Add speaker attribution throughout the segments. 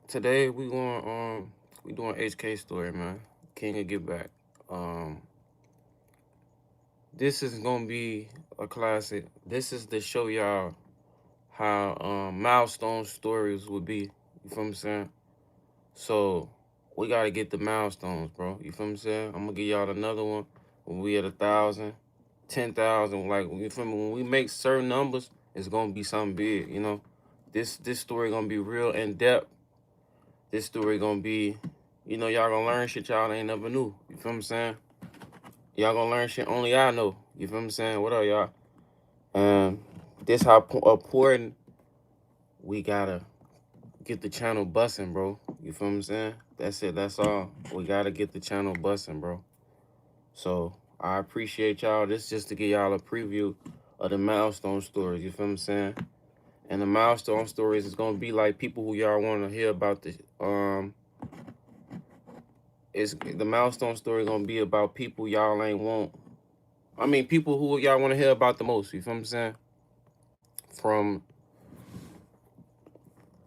Speaker 1: today we doing HK story, man. King of Get Back. Um, this is gonna be a classic. This is to show y'all how milestone stories would be. You feel what I'm saying? So we gotta get the milestones, bro. You feel what I'm saying? I'm gonna give y'all another one when we at 1,000, 10,000. Like you feel me? When we make certain numbers, it's gonna be something big. You know, this story gonna be real in depth. This story gonna be, y'all gonna learn shit y'all ain't never knew. You feel what I'm saying? Y'all gonna learn shit only I know. You feel what I'm saying? What up, y'all? Um, this how important we gotta get the channel busting, bro. You feel what I'm saying? That's it. That's all. We gotta get the channel busting, bro. So I appreciate y'all. This just to give y'all a preview of the milestone stories. You feel what I'm saying? And the milestone stories is gonna be like people who y'all want to hear about the It's the milestone story gonna be about people y'all ain't want. I mean, people who y'all want to hear about the most. You feel what I'm saying? From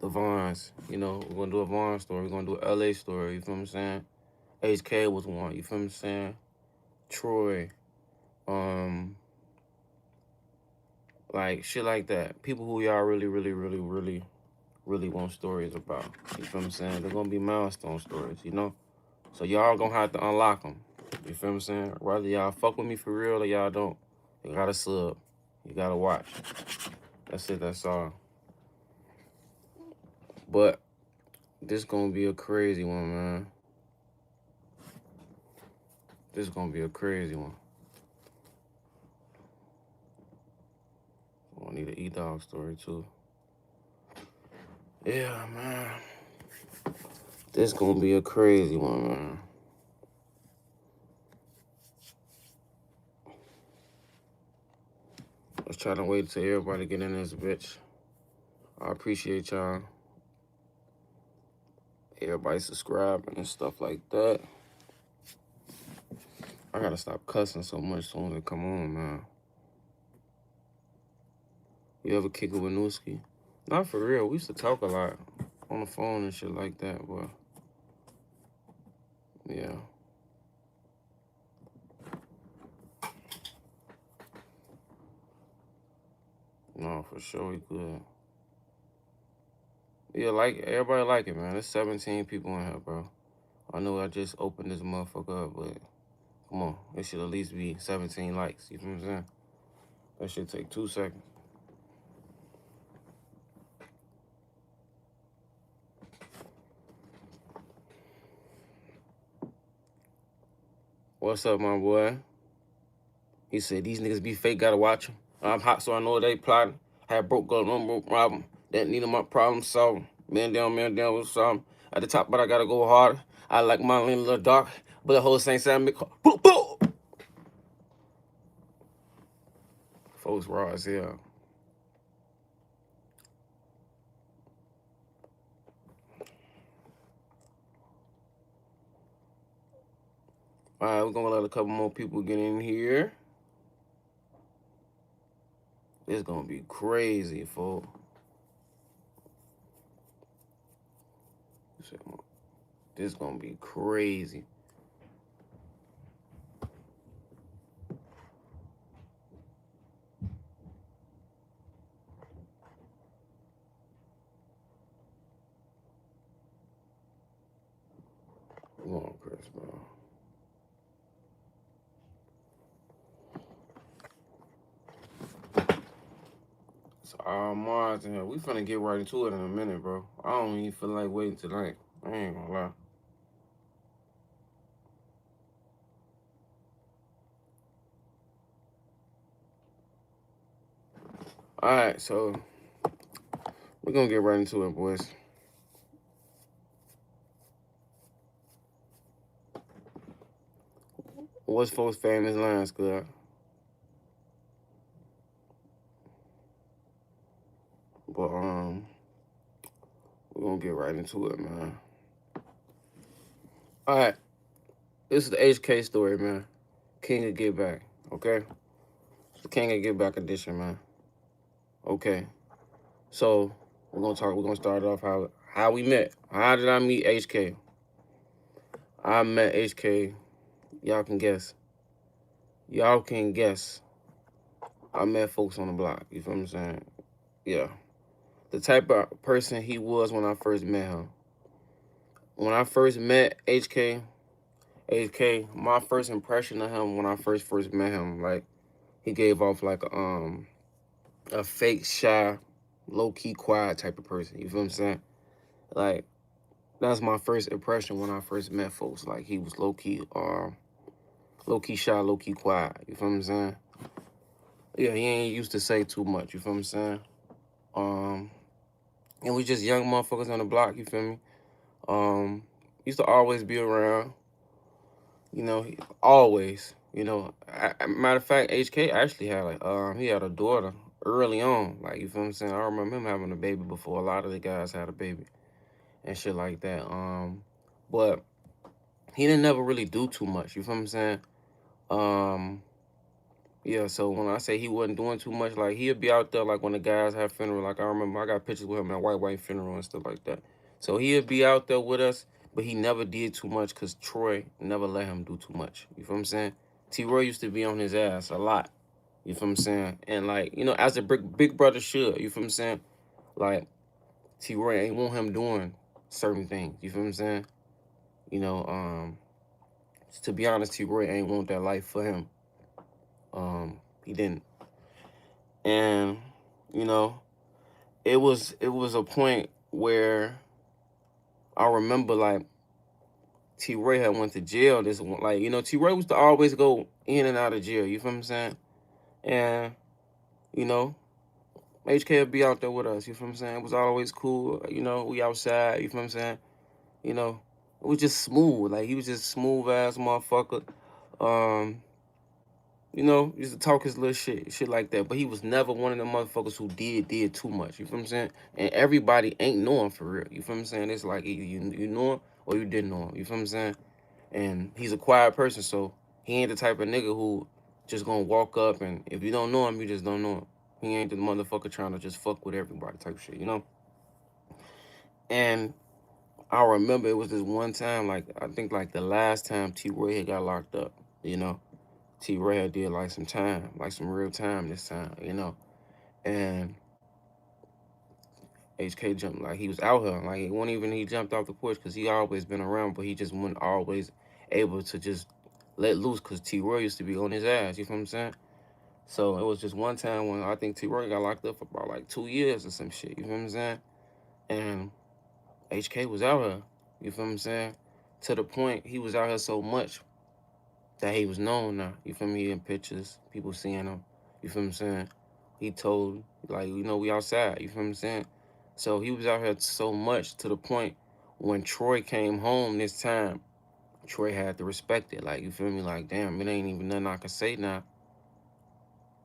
Speaker 1: the Vons, we're gonna do a Vaughn story. We're gonna do an LA story. You feel what I'm saying? HK was one. You feel what I'm saying? Troy, um, like shit like that. People who y'all really, really, really, really, really want stories about. You feel what I'm saying? They're gonna be milestone stories. So y'all gonna have to unlock them. You feel what I'm saying? Whether y'all fuck with me for real or y'all don't, you gotta sub. You gotta watch. That's it. That's all. But this gonna be a crazy one, man. This gonna be a crazy one. I need an E-Dog story too. Yeah, man. This gonna be a crazy one, man. Let's try to wait till everybody get in this bitch. I appreciate y'all. Everybody subscribing and stuff like that. I gotta stop cussing so much soon as it come on, man. You ever kick it with Nooski? Not for real. We used to talk a lot on the phone and shit like that, but yeah. No, for sure we could. Yeah, like everybody like it, man. There's 17 people in here, bro. I know I just opened this motherfucker up, but come on, it should at least be 17 likes. You feel what I'm saying? That should take 2 seconds. What's up, my boy? He said these niggas be fake, gotta watch them. I'm hot, so I know they plotting. Had broke girl, no broke problem. That needed my problem solved. Man down with something. At the top, but I gotta go harder. I like my lane a little dark, but the whole same sound make boom, boom. Folks raw as hell. All right, we're gonna let a couple more people get in here. It's gonna be crazy, folks. This gonna be crazy. Come on, Chris, bro. It's all Mars in here. We finna get right into it in a minute, bro. I don't even feel like waiting tonight. I ain't gonna lie. All right, so we're gonna get right into it, boys. What's folks' famous lines, good? But we're gonna get right into it, man. All right, this is the HK story, man. King of Get Back, okay? It's the King of Get Back edition, man. Okay, so we're gonna start off how we met. How did I meet HK? I met HK. Y'all can guess. Y'all can guess. I met folks on the block. You feel what I'm saying? Yeah. The type of person he was when I first met him. When I first met HK, my first impression of him when I first met him, like he gave off like a fake shy, low key quiet type of person. You feel what I'm saying? Like that's my first impression when I first met folks. Like he was low key shy, low key quiet. You feel what I'm saying? Yeah, he ain't used to say too much. You feel what I'm saying? Um, and we just young motherfuckers on the block. You feel me? Used to always be around. You know, always. You know, matter of fact, HK actually had like he had a daughter early on. Like you feel what I'm saying? I remember him having a baby before a lot of the guys had a baby and shit like that. But he didn't never really do too much. You feel what I'm saying? Um, yeah. So when I say he wasn't doing too much, like he'd be out there like when the guys have funeral. Like I remember I got pictures with him at white funeral and stuff like that. So he'd be out there with us, but he never did too much because Troy never let him do too much. You feel what I'm saying? T. Roy used to be on his ass a lot. You feel what I'm saying? And like as a big brother should. You feel what I'm saying? Like T. Roy ain't want him doing certain things. You feel what I'm saying? You know, to be honest, T. Roy ain't want that life for him. He didn't. And you know, it was a point where I remember like T. Ray had went to jail. This one, like T. Ray was to always go in and out of jail. You feel what I'm saying? And you know, HK would be out there with us. You feel what I'm saying? It was always cool. We outside. You feel what I'm saying? You know, it was just smooth. Like he was just smooth ass motherfucker. Um, used to talk his little shit like that. But he was never one of the motherfuckers who did too much. You feel what I'm saying? And everybody ain't know him for real. You feel what I'm saying? It's like either you know him or you didn't know him. You feel what I'm saying? And he's a quiet person, so he ain't the type of nigga who just gonna walk up and if you don't know him, you just don't know him. He ain't the motherfucker trying to just fuck with everybody type shit. And I remember it was this one time, like I think like the last time T. Roy had got locked up. You know, T. Roy had did like some time, like some real time this time. And HK jumped like he was out here, like it wasn't even he jumped off the porch because he always been around, but he just wasn't always able to just let loose because T. Roy used to be on his ass. You feel what I'm saying? So it was just one time when I think T. Roy got locked up for about like 2 years or some shit. You feel what I'm saying? And HK was out here. You feel what I'm saying? To the point he was out here so much that he was known now. You feel me? In pictures, people seeing him. You feel what I'm saying? He told like we outside. You feel what I'm saying? So he was out here so much to the point when Troy came home this time, Troy had to respect it. Like you feel me? Like damn, it ain't even nothing I can say now.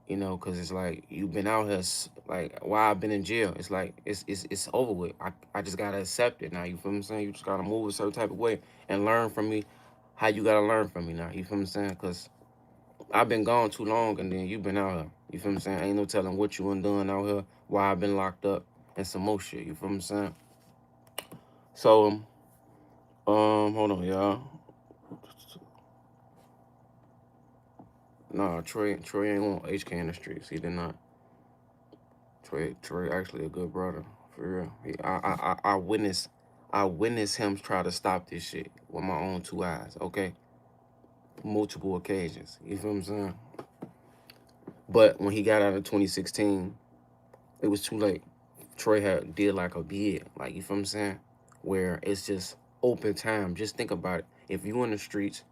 Speaker 1: Because it's like you've been out here, like while I've been in jail. It's like it's over with. I just gotta accept it now. You feel what I'm saying? You just gotta move a certain type of way and learn from me how you gotta learn from me now. You feel what I'm saying? Because I've been gone too long and then you've been out here. You feel what I'm saying? Ain't no telling what you done out here, why I've been locked up, and some more shit. You feel what I'm saying? So, hold on, y'all. Nah, Troy ain't want HK in the streets. He did not. Troy actually a good brother for real. I witnessed him try to stop this shit with my own two eyes. Okay, multiple occasions. You feel what I'm saying? But when he got out of 2016, it was too late. Troy had did like a bid, like you feel what I'm saying, where it's just open time. Just think about it. If you in the streets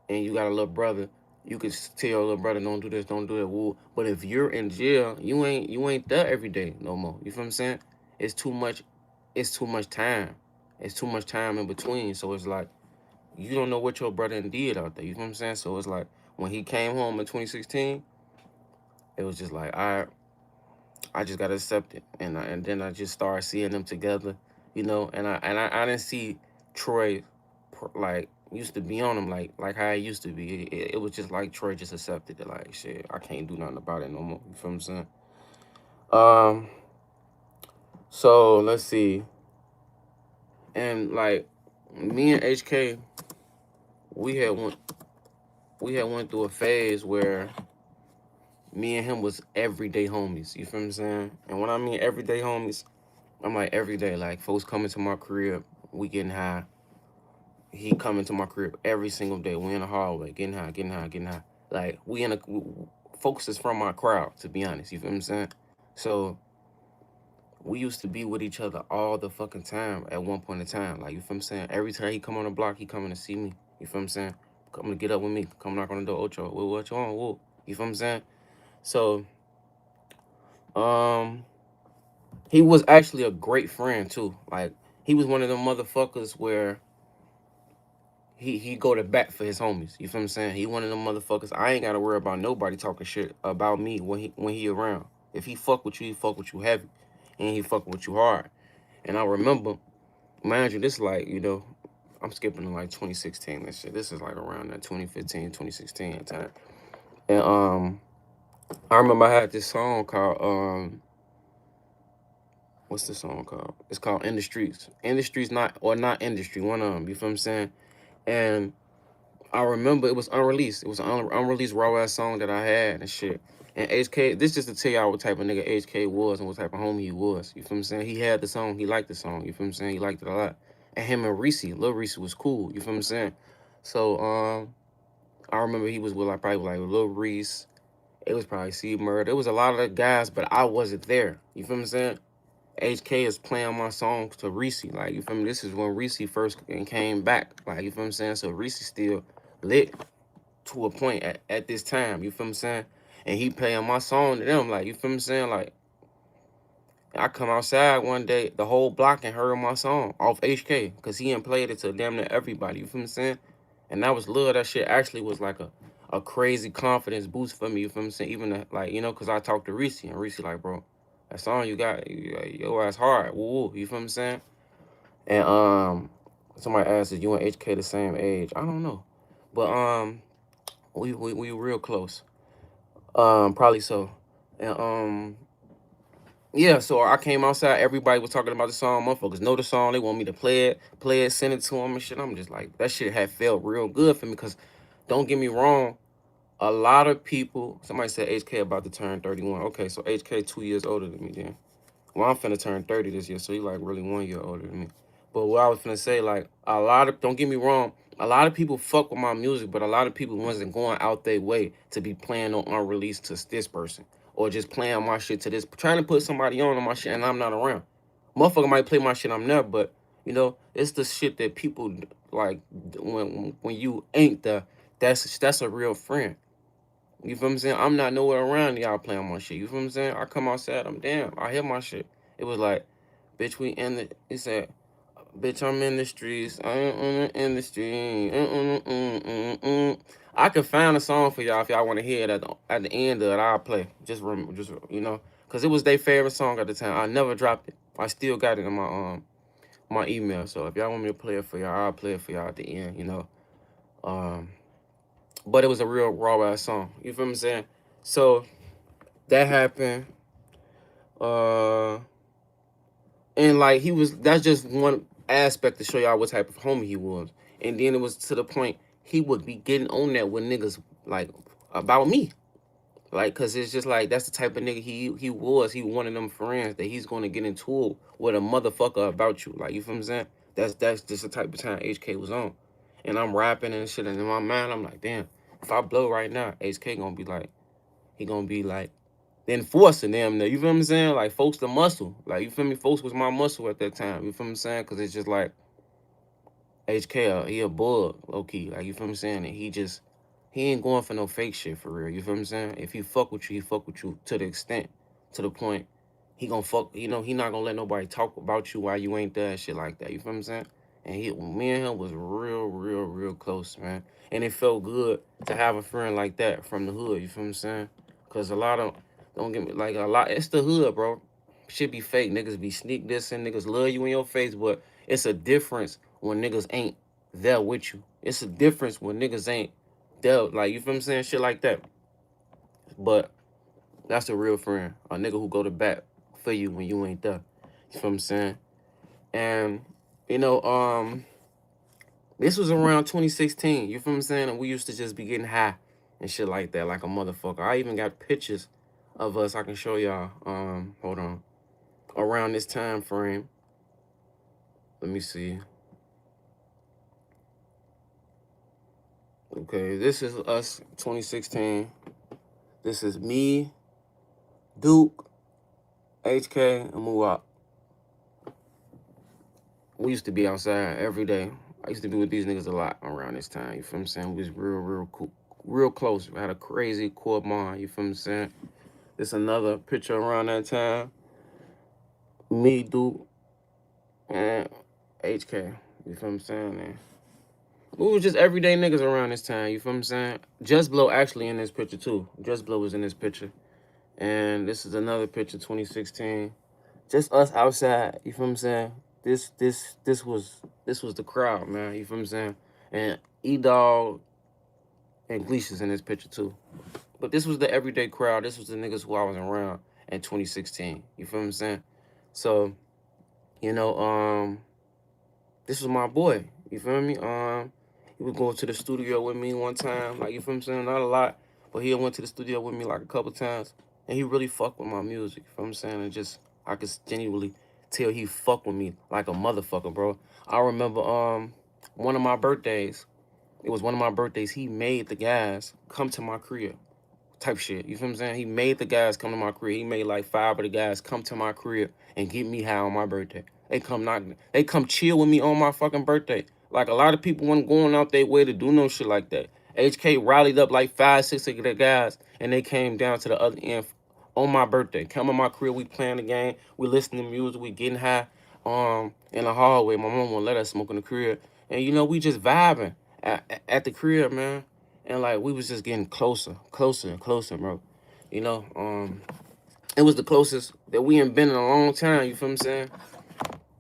Speaker 1: and you got a little brother, you could tell your little brother don't do this, don't do that. Woo. But if you're in jail, you ain't there every day no more. You feel what I'm saying? It's too much. It's too much time. It's too much time in between. So it's like you don't know what your brother did out there. You feel what I'm saying? So it's like when he came home in 2016, it was just like I just gotta accept it, and then I just started seeing them together, and I didn't see Troy like used to be on him like how it used to be. It was just like Troy just accepted it, like shit, I can't do nothing about it no more. You feel what I'm saying? Um, so let's see. And like me and HK, we had went we had went through a phase where me and him was everyday homies. You feel what I'm saying? And when I mean everyday homies, I'm like every day. Like folks coming to my crib, we getting high. He coming to my crib every single day. We in the hallway, getting high, getting high, getting high. Like we in a folks is from my crowd, to be honest. You feel what I'm saying? So we used to be with each other all the fucking time at one point in time. Like, you feel what I'm saying? Every time he come on the block, he coming to see me. You feel what I'm saying? Coming to get up with me. Come knock on the door, Ocho. What you on? Whoa. You feel what I'm saying? So, um, he was actually a great friend too. Like, he was one of them motherfuckers where he go to bat for his homies. You feel what I'm saying? He one of them motherfuckers. I ain't gotta worry about nobody talking shit about me when he around. If he fuck with you, he fuck with you heavy. And he fuck with you hard. And I remember, mind you, this like, I'm skipping to like 2016 and shit. This is like around that 2015, 2016 time. And I remember I had this song called what's the song called? It's called In the Streets. In the Streets, not Industry, one of them, you feel what I'm saying? And I remember it was unreleased. It was an unreleased raw ass song that I had and shit. And HK, this just to tell y'all what type of nigga HK was and what type of homie he was. You feel what I'm saying? He had the song, he liked the song. You feel what I'm saying? He liked it a lot. And him and Reese, Lil Reese was cool. You feel what I'm saying? So I remember he was with like probably like Lil Reese. It was probably C Murder. It was a lot of the guys, but I wasn't there. You feel what I'm saying? HK is playing my songs to Reese. Like, you feel me? This is when Reese first came back. Like, you feel what I'm saying? So Reese still lit to a point at this time. You feel what I'm saying? And he playing my song to them. Like, you feel what I'm saying? Like, I come outside one day, the whole block and heard my song off HK. Because he ain't played it to damn near everybody. You feel what I'm saying? And that was love. That shit actually was like a crazy confidence boost for me. You feel what I'm saying? Even like, because I talked to Reese. And Reese like, bro, that song you got, your ass hard. Woo, woo. You feel what I'm saying? And somebody asked, is you and HK the same age? I don't know. But we real close. Probably so. And yeah, so I came outside, everybody was talking about the song, motherfuckers know the song, they want me to play it, send it to them and shit. I'm just like, that shit had felt real good for me, because don't get me wrong, a lot of people, somebody said HK about to turn 31. Okay, so HK 2 years older than me then. Well, I'm finna turn 30 this year, so he like really 1 year older than me. But what I was finna say, like, don't get me wrong, a lot of people fuck with my music, but a lot of people wasn't going out their way to be playing on unreleased to this person. Or just playing my shit to this, trying to put somebody on my shit and I'm not around. Motherfucker might play my shit, I'm there, but, it's the shit that people, like, when you ain't the, that's a real friend. You feel what I'm saying? I'm not nowhere around y'all playing my shit. You feel what I'm saying? I come outside, I'm damn. I hear my shit. It was like, bitch, we in the. He said, bitch, I'm in the streets. I ain't in the street. I can find a song for y'all if y'all want to hear it at the end of it. I'll play. Just cause it was their favorite song at the time. I never dropped it. I still got it in my email. So if y'all want me to play it for y'all, I'll play it for y'all at the end. Um, but it was a real raw ass song. You feel what I'm saying? So that happened. Uh, and like that's just one aspect to show y'all what type of homie he was. And then it was to the point he would be getting on that with niggas like about me. Like, cause it's just like that's the type of nigga he was. He one of them friends that he's gonna get into it with a motherfucker about you. Like, you feel what I'm saying? That's just the type of time HK was on. And I'm rapping and shit, and in my mind I'm like, damn, if I blow right now, HK gonna be like, he gonna be like enforcing them. You feel what I'm saying? Like, folks the muscle. Like, you feel me? Folks was my muscle at that time. You feel what I'm saying? Cause it's just like HK, he a bug, low key. Like, you feel what I'm saying? And he ain't going for no fake shit for real. You feel what I'm saying? If he fuck with you, he fuck with you to the extent, to the point, he gonna fuck. He not gonna let nobody talk about you while you ain't there and shit like that. You feel what I'm saying? And me and him was real, real, real close, man. And it felt good to have a friend like that from the hood. You feel what I'm saying? Cause a lot of, don't get me, like, a lot, it's the hood, bro. Shit be fake. Niggas be sneak dissing. Niggas love you in your face, but it's a difference when niggas ain't there with you. It's a difference when niggas ain't there. Like, you feel what I'm saying? Shit like that. But that's a real friend. A nigga who go to bat for you when you ain't there. You feel what I'm saying? And You know, this was around 2016. You feel what I'm saying? And we used to just be getting high and shit like that, like a motherfucker. I even got pictures of us I can show y'all. Hold on. Around this time frame. Let me see. Okay, this is us 2016. This is me, Duke, HK, and Muwap. We used to be outside every day. I used to be with these niggas a lot around this time. You feel what I'm saying? We was real cool, real close. We had a crazy core bond. You feel what I'm saying? This another picture around that time. Me, Duke, and HK. You feel what I'm saying? Man? We was just everyday niggas around this time. You feel what I'm saying? Just Blow actually in this picture too. Just Blow was in this picture. And this is another picture, 2016. Just us outside. You feel what I'm saying? This was the crowd, man. You feel what I'm saying? And E-Dog and Gleecious in this picture too. But this was the everyday crowd. This was the niggas who I was around in 2016. You feel what I'm saying? So, you know, this was my boy. You feel me? He would go to the studio with me one time. Like, you feel what I'm saying? Not a lot, but he went to the studio with me like a couple times. And he really fucked with my music. You feel what I'm saying? And just, I could genuinely tell he fucked with me like a motherfucker, bro. I remember one of my birthdays. It was one of my birthdays. He made the guys come to my crib. Type shit. You feel what I'm saying? He made the guys come to my crib. He made like 5 of the guys come to my crib and get me high on my birthday. They come chill with me on my fucking birthday. Like a lot of people weren't going out their way to do no shit like that. HK rallied up like 5, 6 of the guys and they came down to the other end on my birthday. Come on my crib, we playing the game, we listening to music, we getting high in the hallway. My mom won't let us smoke in the crib. And you know, we just vibing at the crib, man. And like we was just getting closer and closer, bro. You know, it was the closest that we ain't been in a long time, you feel what I'm saying?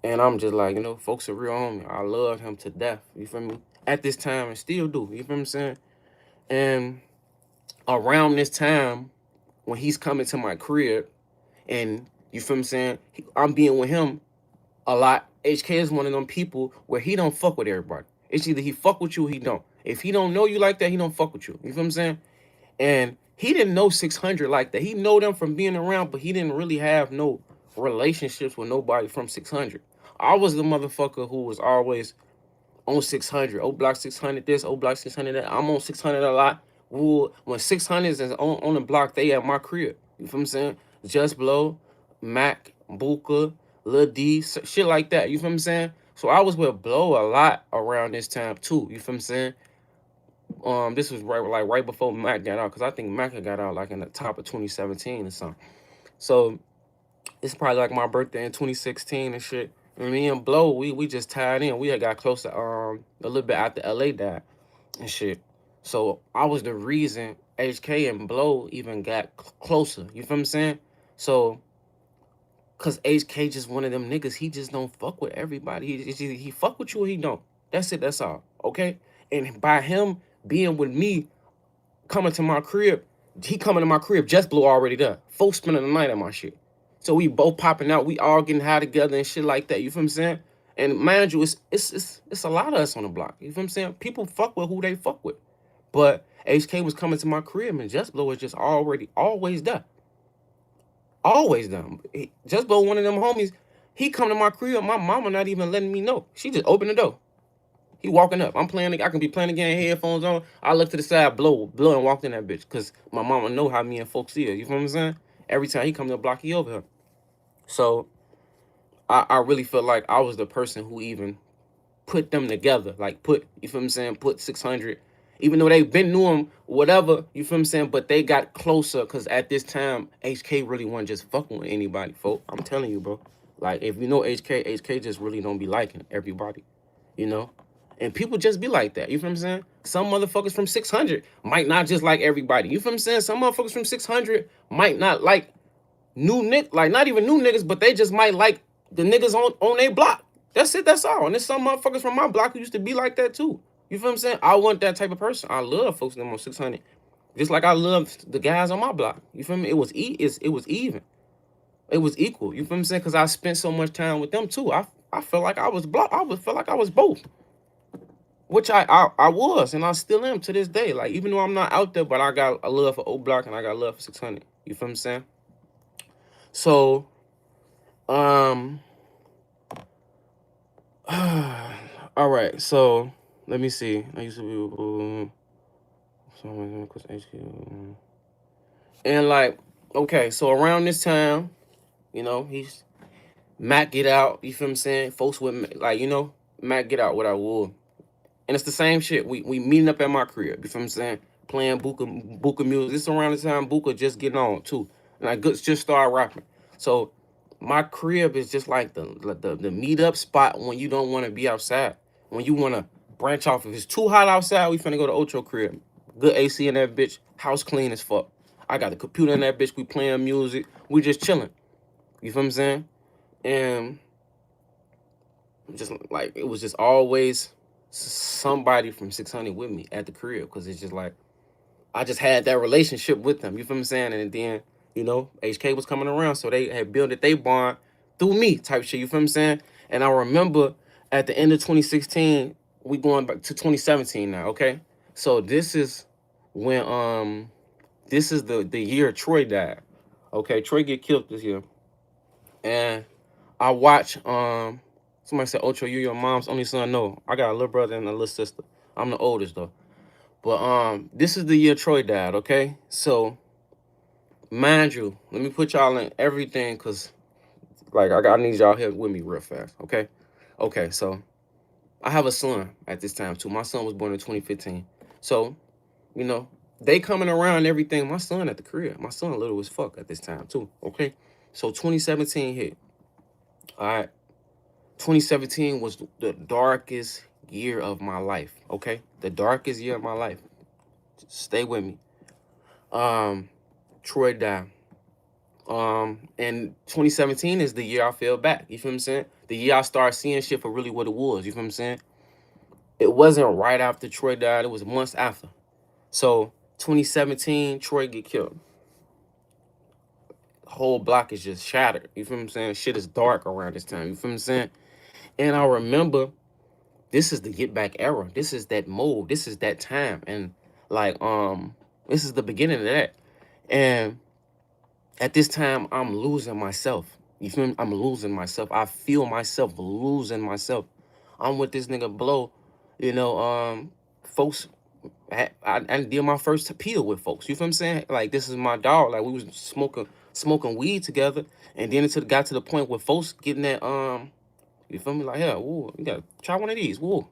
Speaker 1: And I'm just like, you know, folks are real homie. I love him to death, you feel me? At this time and still do, you feel what I'm saying? And around this time, when he's coming to my crib, and you feel what I'm saying, I'm being with him a lot. HK is one of them people where he don't fuck with everybody. It's either he fuck with you or he don't. If he don't know you like that, he don't fuck with you. You feel what I'm saying? And he didn't know 600 like that. He know them from being around, but he didn't really have no relationships with nobody from 600. I was the motherfucker who was always on 600. Oblock 600 this, Oblock 600 that. I'm on 600 a lot. Ooh, when 600s is on the block, they at my crib. You feel what I'm saying? Just Blow, Mac, Buka, Lil D, shit like that. You feel what I'm saying? So I was with Blow a lot around this time too. You feel what I'm saying? This was right before Mac got out, because I think Mac got out like in the top of 2017 or something. So it's probably like my birthday in 2016 and shit. And me and Blow, we just tied in. We had got close to a little bit after LA died and shit. So I was the reason HK and Blow even got closer. You feel what I'm saying? So, cause HK just one of them niggas, he just don't fuck with everybody. He fuck with you or he don't. That's it, that's all. Okay? And by him being with me, coming to my crib, he coming to my crib, Just Blow already there. Folks spending the night at my shit. So we both popping out, we all getting high together and shit like that. You feel what I'm saying? And mind you, it's a lot of us on the block. You feel what I'm saying? People fuck with who they fuck with. But HK was coming to my crib and Just Blow was just always there. Always there. Just Blow, one of them homies, he come to my crib, my mama not even letting me know. She just opened the door. He walking up. I can be playing the game, headphones on. I look to the side, blow and walked in that bitch. Cause my mama know how me and folks is. You feel what I'm saying? Every time he come to the block, he over here. So I really feel like I was the person who even put them together. Like you feel what I'm saying? Put 600. Even though they've been knew him, whatever, you feel what I'm saying? But they got closer, cause at this time, HK really wasn't just fucking with anybody, folks. I'm telling you, bro. Like, if you know HK just really don't be liking everybody, you know? And people just be like that. You feel what I'm saying? Some motherfuckers from 600 might not just like everybody. You feel what I'm saying? Some motherfuckers from 600 might not like not even new niggas, but they just might like the niggas on their block. That's it, that's all. And there's some motherfuckers from my block who used to be like that too. You feel what I'm saying? I want that type of person. I love folks that on 600. Just like I love the guys on my block. You feel me? It was even. It was equal. You feel what I'm saying? Because I spent so much time with them too. I felt like I was blocked. I was felt like I was both, which I was, and I still am to this day. Like even though I'm not out there, but I got a love for Oblock and I got love for 600. You feel what I'm saying? So, um, all right. So let me see. I used to be and like okay. So around this time, you know, he's Mac get out. You feel what I'm saying? Folks with like Mac get out without wool. And it's the same shit. We meeting up at my crib. You feel what I'm saying? Playing Buka music. This around the time Buka just getting on too. And I just started rapping. So my crib is just like the meet up spot when you don't want to be outside. When you want to branch off. If it's too hot outside, we finna go to Ocho crib. Good AC in that bitch. House clean as fuck. I got the computer in that bitch. We playing music. We just chilling. You feel what I'm saying? And just like it was just always somebody from 600 with me at the crib because it's just like I just had that relationship with them. You feel what I'm saying? And then HK was coming around, so they had built they bond through me type shit. You feel what I'm saying? And I remember at the end of 2016, we going back to 2017 now. Okay, so this is when this is the year Troy died. Okay, Troy get killed this year, and I watch somebody said, Ocho, you your mom's only son. No, I got a little brother and a little sister. I'm the oldest though. But this is the year Troy died, okay? So mind you, let me put y'all in everything because like I need y'all here with me real fast, okay? Okay, so I have a son at this time too. My son was born in 2015. So, you know, they coming around and everything. My son at the crib. My son little as fuck at this time too, okay? So 2017 hit. All right. 2017 was the darkest year of my life, okay? The darkest year of my life. Stay with me. Troy died. And 2017 is the year I fell back. You feel what I'm saying? The year I started seeing shit for really what it was. You feel what I'm saying? It wasn't right after Troy died. It was months after. So 2017, Troy get killed. The whole block is just shattered. You feel what I'm saying? Shit is dark around this time. You feel what I'm saying? And I remember this is the get back era. This is that mode. This is that time. And like, this is the beginning of that. And at this time, I'm losing myself. You feel me? I'm losing myself. I feel myself losing myself. I'm with this nigga Blow. Folks, I did my first appeal with folks. You feel what I'm saying? Like, this is my dog. Like, we was smoking weed together. And then it got to the point where folks getting that, you feel me? Like, yeah, woo, you gotta try one of these. Woo.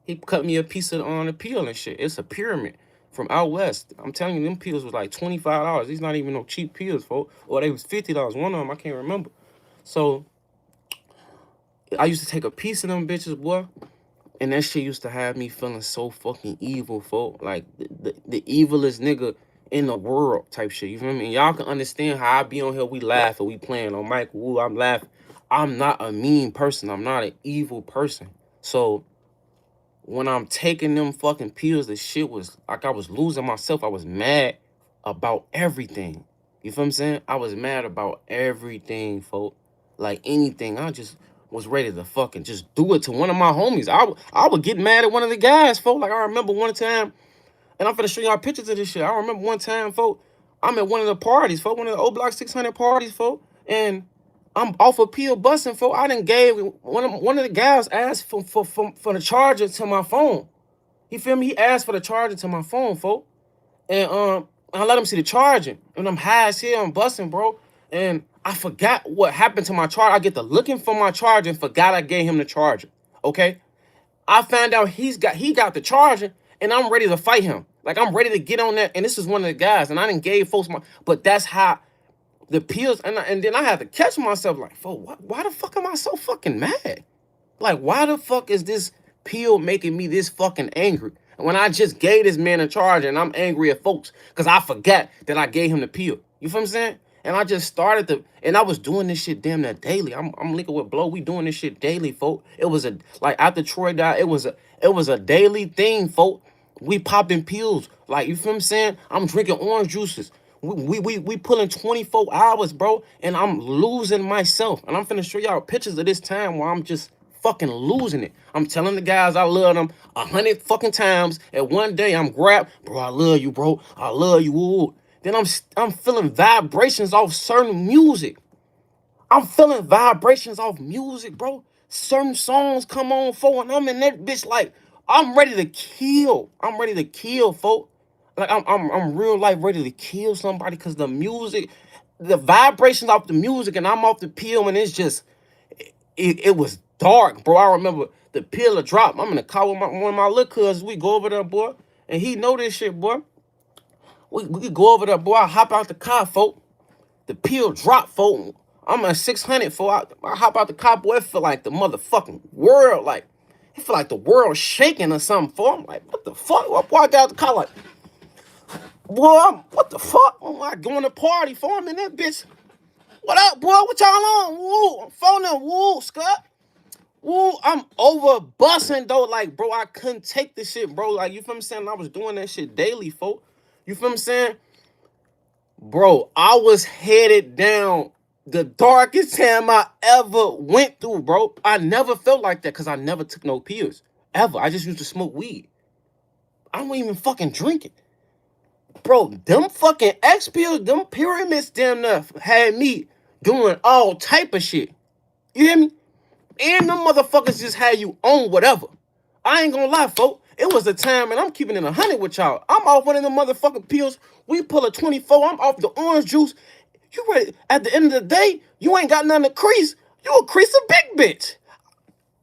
Speaker 1: He cut me a piece of the peel and shit. It's a pyramid from out west. I'm telling you, them peels was like $25. These not even no cheap peels, folks. Or they was $50. One of them, I can't remember. So I used to take a piece of them bitches, boy. And that shit used to have me feeling so fucking evil, folk. Like the evilest nigga in the world type shit. You feel me? And y'all can understand how I be on here. We laugh and we playing on Mike. Woo, I'm laughing. I'm not a mean person. I'm not an evil person. So when I'm taking them fucking pills, the shit was like I was losing myself. I was mad about everything. You feel what I'm saying? I was mad about everything, folk. Like anything. I just was ready to fucking just do it to one of my homies. I would get mad at one of the guys, folk. Like I remember one time, and I'm finna show y'all pictures of this shit. I remember one time, folk, I'm at one of the parties, folk, one of the Oblock 600 parties, folk, and I'm off a pill busting, folk. I done gave one of the guys asked for the charger to my phone. You feel me? He asked for the charger to my phone, folk. And I let him see the charging. And I'm high as hell, I'm busting, bro. And I forgot what happened to my charger. I get to looking for my charger and forgot I gave him the charger. Okay? I found out he got the charger, and I'm ready to fight him. Like I'm ready to get on that. And this is one of the guys, and I didn't gave folks my. But that's how the pills, and then I had to catch myself like, why the fuck am I so fucking mad? Like, why the fuck is this pill making me this fucking angry? When I just gave this man a charge and I'm angry at folks because I forgot that I gave him the pill. You feel what I'm saying? And I just started and I was doing this shit damn near daily. I'm linking with Blow. We doing this shit daily, folk. It was like after Troy died, it was a daily thing, folk. We popping pills. Like, you feel what I'm saying? I'm drinking orange juices. We pulling 24 hours, bro, and I'm losing myself. And I'm finna show y'all pictures of this time where I'm just fucking losing it. I'm telling the guys I love them 100 fucking times. And one day I'm grabbed, bro, I love you, bro. I love you. Ooh. Then I'm feeling vibrations off certain music. I'm feeling vibrations off music, bro. Certain songs come on, for, and I'm in that bitch like I'm ready to kill. I'm ready to kill, folk. Like I'm real life ready to kill somebody because the music, the vibrations off the music, and I'm off the pill, and it's just it was dark, bro. I remember the pill to drop. I'm in the car with one of my little cousins. We go over there, boy, and he know this shit, boy. We go over there, boy. I hop out the car, folk. The pill drop, folk. I'm at 600, folk. I hop out the car, boy. It feel like the motherfucking world, like, it feel like the world shaking or something, folk. I'm like, what the fuck? Boy, I got out the car, like, boy, what the fuck? I'm like going to party, for him in that bitch. What up, boy? What y'all on? Woo, I'm phoning, woo, Scott. Woo, I'm over busting, though. Like, bro, I couldn't take this shit, bro. Like, you feel me saying? I was doing that shit daily, folk. You feel me saying? Bro, I was headed down the darkest time I ever went through, bro. I never felt like that because I never took no pills. Ever. I just used to smoke weed. I don't even fucking drink it. Bro, them fucking X pills, them pyramids damn enough had me doing all type of shit. You hear me? And them motherfuckers just had you on whatever. I ain't gonna lie, folks. It was a time, and I'm keeping it 100 with y'all. I'm off one of them motherfucking pills. We pull a 24. I'm off the orange juice. You ready? At the end of the day, you ain't got nothing to crease. You a crease a big bitch.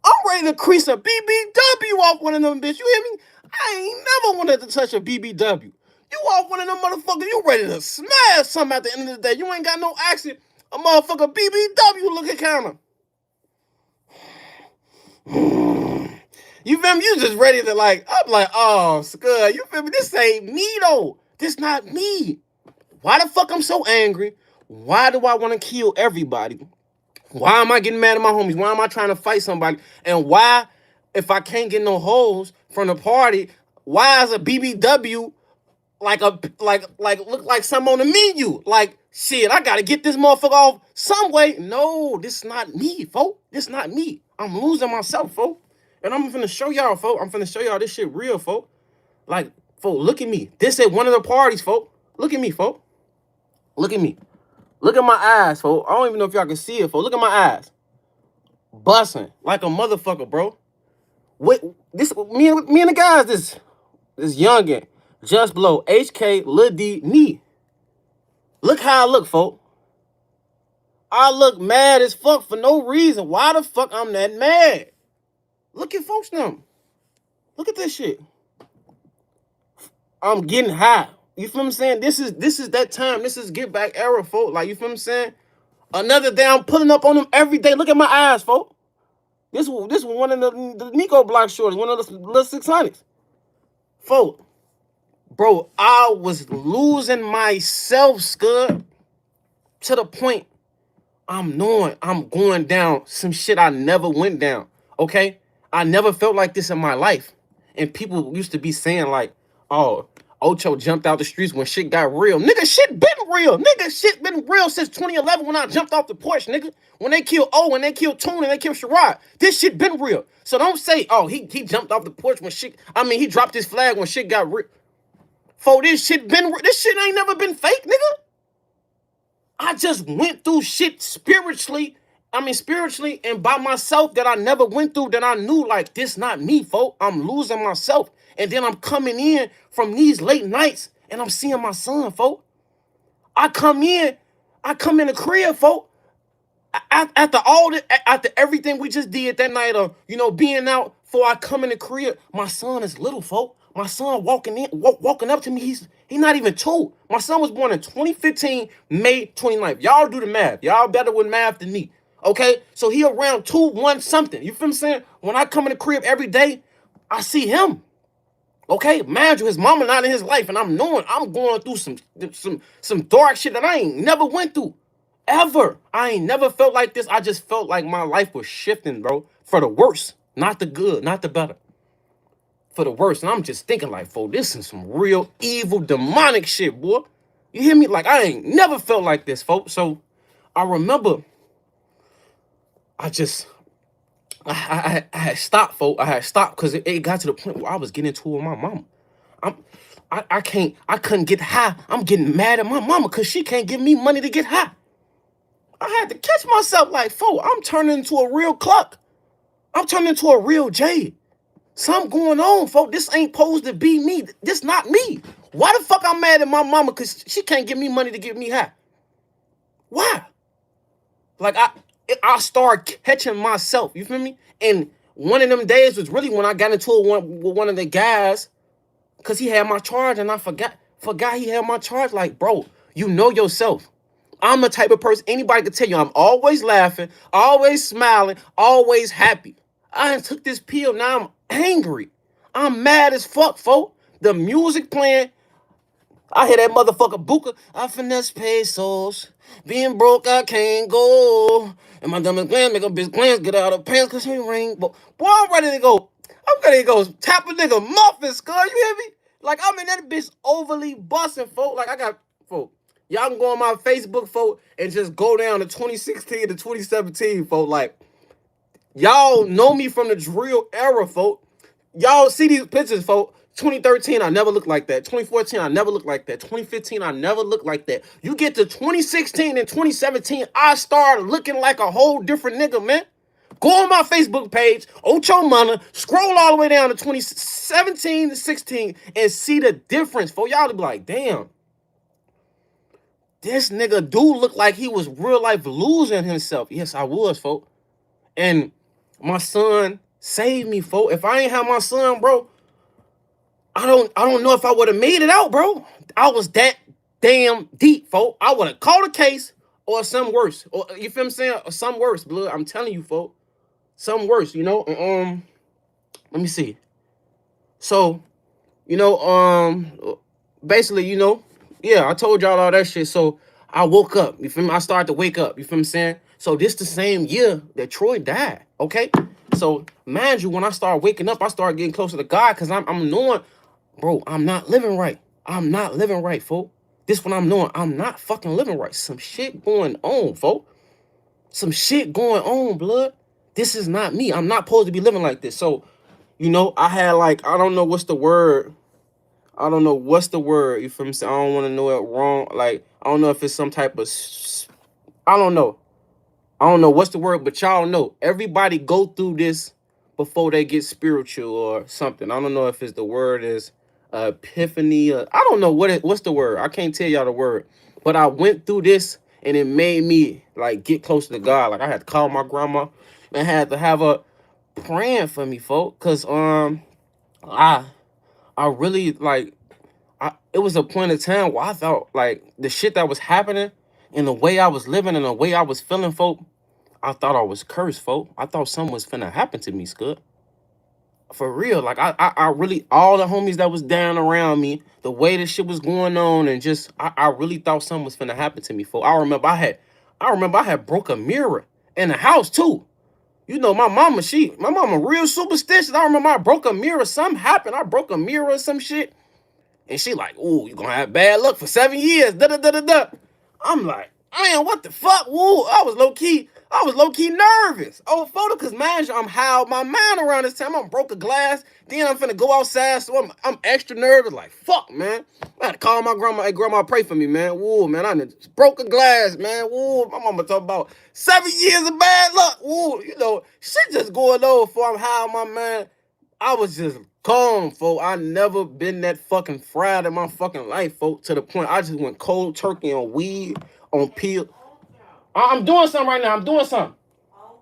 Speaker 1: I'm ready to crease a BBW off one of them bitch. You hear me? I ain't never wanted to touch a BBW. You off one of them motherfuckers. You ready to smash something at the end of the day. You ain't got no action. A motherfucker BBW looking counter. You feel me? You just ready to like, I'm like, oh, Scud, you feel me? This ain't me though. This not me. Why the fuck I'm so angry? Why do I want to kill everybody? Why am I getting mad at my homies? Why am I trying to fight somebody? And why, if I can't get no hoes from the party, why is a BBW like look like something on the menu? Like, shit, I gotta get this motherfucker off some way. No, this not me, folk. This not me. I'm losing myself, folk. And I'm finna show y'all, folk. I'm finna show y'all this shit real, folk. Like, folk, look at me. This at one of the parties, folk. Look at me, folk. Look at me. Look at my eyes, folk. I don't even know if y'all can see it, folk. Look at my eyes. Busting like a motherfucker, bro. Wait, this me and the guys, this youngin, Just Blow, HK, Lil D, me. Look how I look, folk. I look mad as fuck for no reason. Why the fuck I'm that mad? Look at folks now. Look at this shit. I'm getting high. You feel what I'm saying? This is that time. This is get back era, folk. Like, you feel what I'm saying? Another day I'm pulling up on them every day. Look at my eyes, folk. This was one of the Nico Block shorties, one of the little 600s. Folk, bro, I was losing myself, Scud, to the point I'm knowing I'm going down some shit I never went down, okay? I never felt like this in my life. And people used to be saying like, oh, Ocho jumped out the streets when shit got real. Nigga, shit been real. Nigga, shit been real since 2011 when I jumped off the porch, nigga. When they killed O, when they killed Toon, and they killed Sherrod. This shit been real. So don't say, oh, he jumped off the porch when shit, he dropped his flag when shit got real. For this shit been real. This shit ain't never been fake, nigga. I just went through shit spiritually and by myself that I never went through, that I knew like this not me, folk. I'm losing myself. And then I'm coming in from these late nights and I'm seeing my son, folk. I come in the crib, folk. After everything we just did that night of, being out, before I come in the crib, my son is little, folk. My son walking up to me, he's not even 2. My son was born in 2015, May 29th. Y'all do the math. Y'all better with math than me. Okay? So he around 2, 1 something. You feel me saying? When I come in the crib every day, I see him. Okay? Mind you, his mama not in his life, and I'm knowing I'm going through some dark shit that I ain't never went through. Ever. I ain't never felt like this. I just felt like my life was shifting, bro. For the worse. Not the good, not the better. For the worst. And I'm just thinking like, this is some real evil demonic shit, boy. You hear me? Like, I ain't never felt like this, folks. So I remember I just I had stopped, folks. I had stopped because it got to the point where I was getting into it with my mama. I'm I couldn't get high. I'm getting mad at my mama because she can't give me money to get high. I had to catch myself like, folks, I'm turning into a real cluck. I'm turning into a real J. Something going on, folks. This ain't supposed to be me. This not me. Why the fuck I'm mad at my mama because she can't give me money to get me high? Why? Like I started catching myself. You feel me? And one of them days was really when I got into it with one of the guys, because he had my charge and I forgot he had my charge. Like, bro, you know yourself. I'm the type of person anybody could tell you I'm always laughing, always smiling, always happy. I done took this pill, now I'm angry. I'm mad as fuck, folks. The music playing, I hear that motherfucker Buka. I finesse pesos. Being broke, I can't go. And my dumb glands make a bitch glands get out of pants because he ring. Boy, I'm ready to go. I'm ready to go tap a nigga muffin, skull. You hear me? Like, I'm in that bitch overly busting, folk. Like, I got, folk. Y'all can go on my Facebook, folk, and just go down to 2016 to 2017, folk. Like, y'all know me from the drill era, folk. Y'all see these pictures, folk. 2013, I never looked like that. 2014, I never looked like that. 2015, I never looked like that. You get to 2016 and 2017, I started looking like a whole different nigga, man. Go on my Facebook page, Ocho Mana, scroll all the way down to 2017 to 16 and see the difference. For y'all to be like, damn, this nigga do look like he was real life losing himself. Yes, I was, folks. And my son saved me, folks. If I ain't have my son, bro, I don't know if I would have made it out, bro. I was that damn deep, folks. I would have caught a case or something worse. Or you feel what I'm saying? Or something worse, blood. I'm telling you, folks. Something worse, you know. Let me see. So, you know, basically, you know, yeah, I told y'all all that shit. So I woke up. You feel me? I started to wake up. You feel what I'm saying? So this the same year that Troy died. Okay. So mind you, when I started waking up, I started getting closer to God because I'm knowing, bro, I'm not living right. I'm not living right, folk. This one I'm knowing. I'm not fucking living right. Some shit going on, folk. Some shit going on, blood. This is not me. I'm not supposed to be living like this. So, you know, I had like, I don't know what's the word. I don't know what's the word. You feel me? I don't want to know it wrong. Like, I don't know if it's some type of, I don't know. I don't know what's the word, but y'all know. Everybody go through this before they get spiritual or something. I don't know if it's the word is epiphany. I don't know what's the word. I can't tell y'all the word. But I went through this and it made me like get closer to God. Like I had to call my grandma and had to have her praying for me, folks. Cause I really like it was a point of time where I thought like the shit that was happening and the way I was living and the way I was feeling, folk, I thought I was cursed, folk. I thought something was finna happen to me, Scud. For real. Like I really, all the homies that was down around me, the way this shit was going on, and just I really thought something was finna happen to me, folk. I remember I had broke a mirror in the house too. You know, my mama real superstitious. I remember I broke a mirror. Something happened. I broke a mirror or some shit. And she like, ooh, you gonna have bad luck for 7 years. Da da da da da. I'm like, man, what the fuck? Woo. I was low key nervous. Oh, photo, cause mind you, I'm high out my mind around this time. I'm broke a glass. Then I'm finna go outside, so I'm extra nervous. Like, fuck, man. I had to call my grandma. Hey, grandma, pray for me, man. Woo, man, I just broke a glass, man. Woo, my mama talking about 7 years of bad luck. Woo, you know, shit just going on before I'm high out my mind. I was just calm, folk. I never been that fucking fried in my fucking life, folk. To the point I just went cold turkey on weed, on peel. I'm doing something right now. I'm doing something.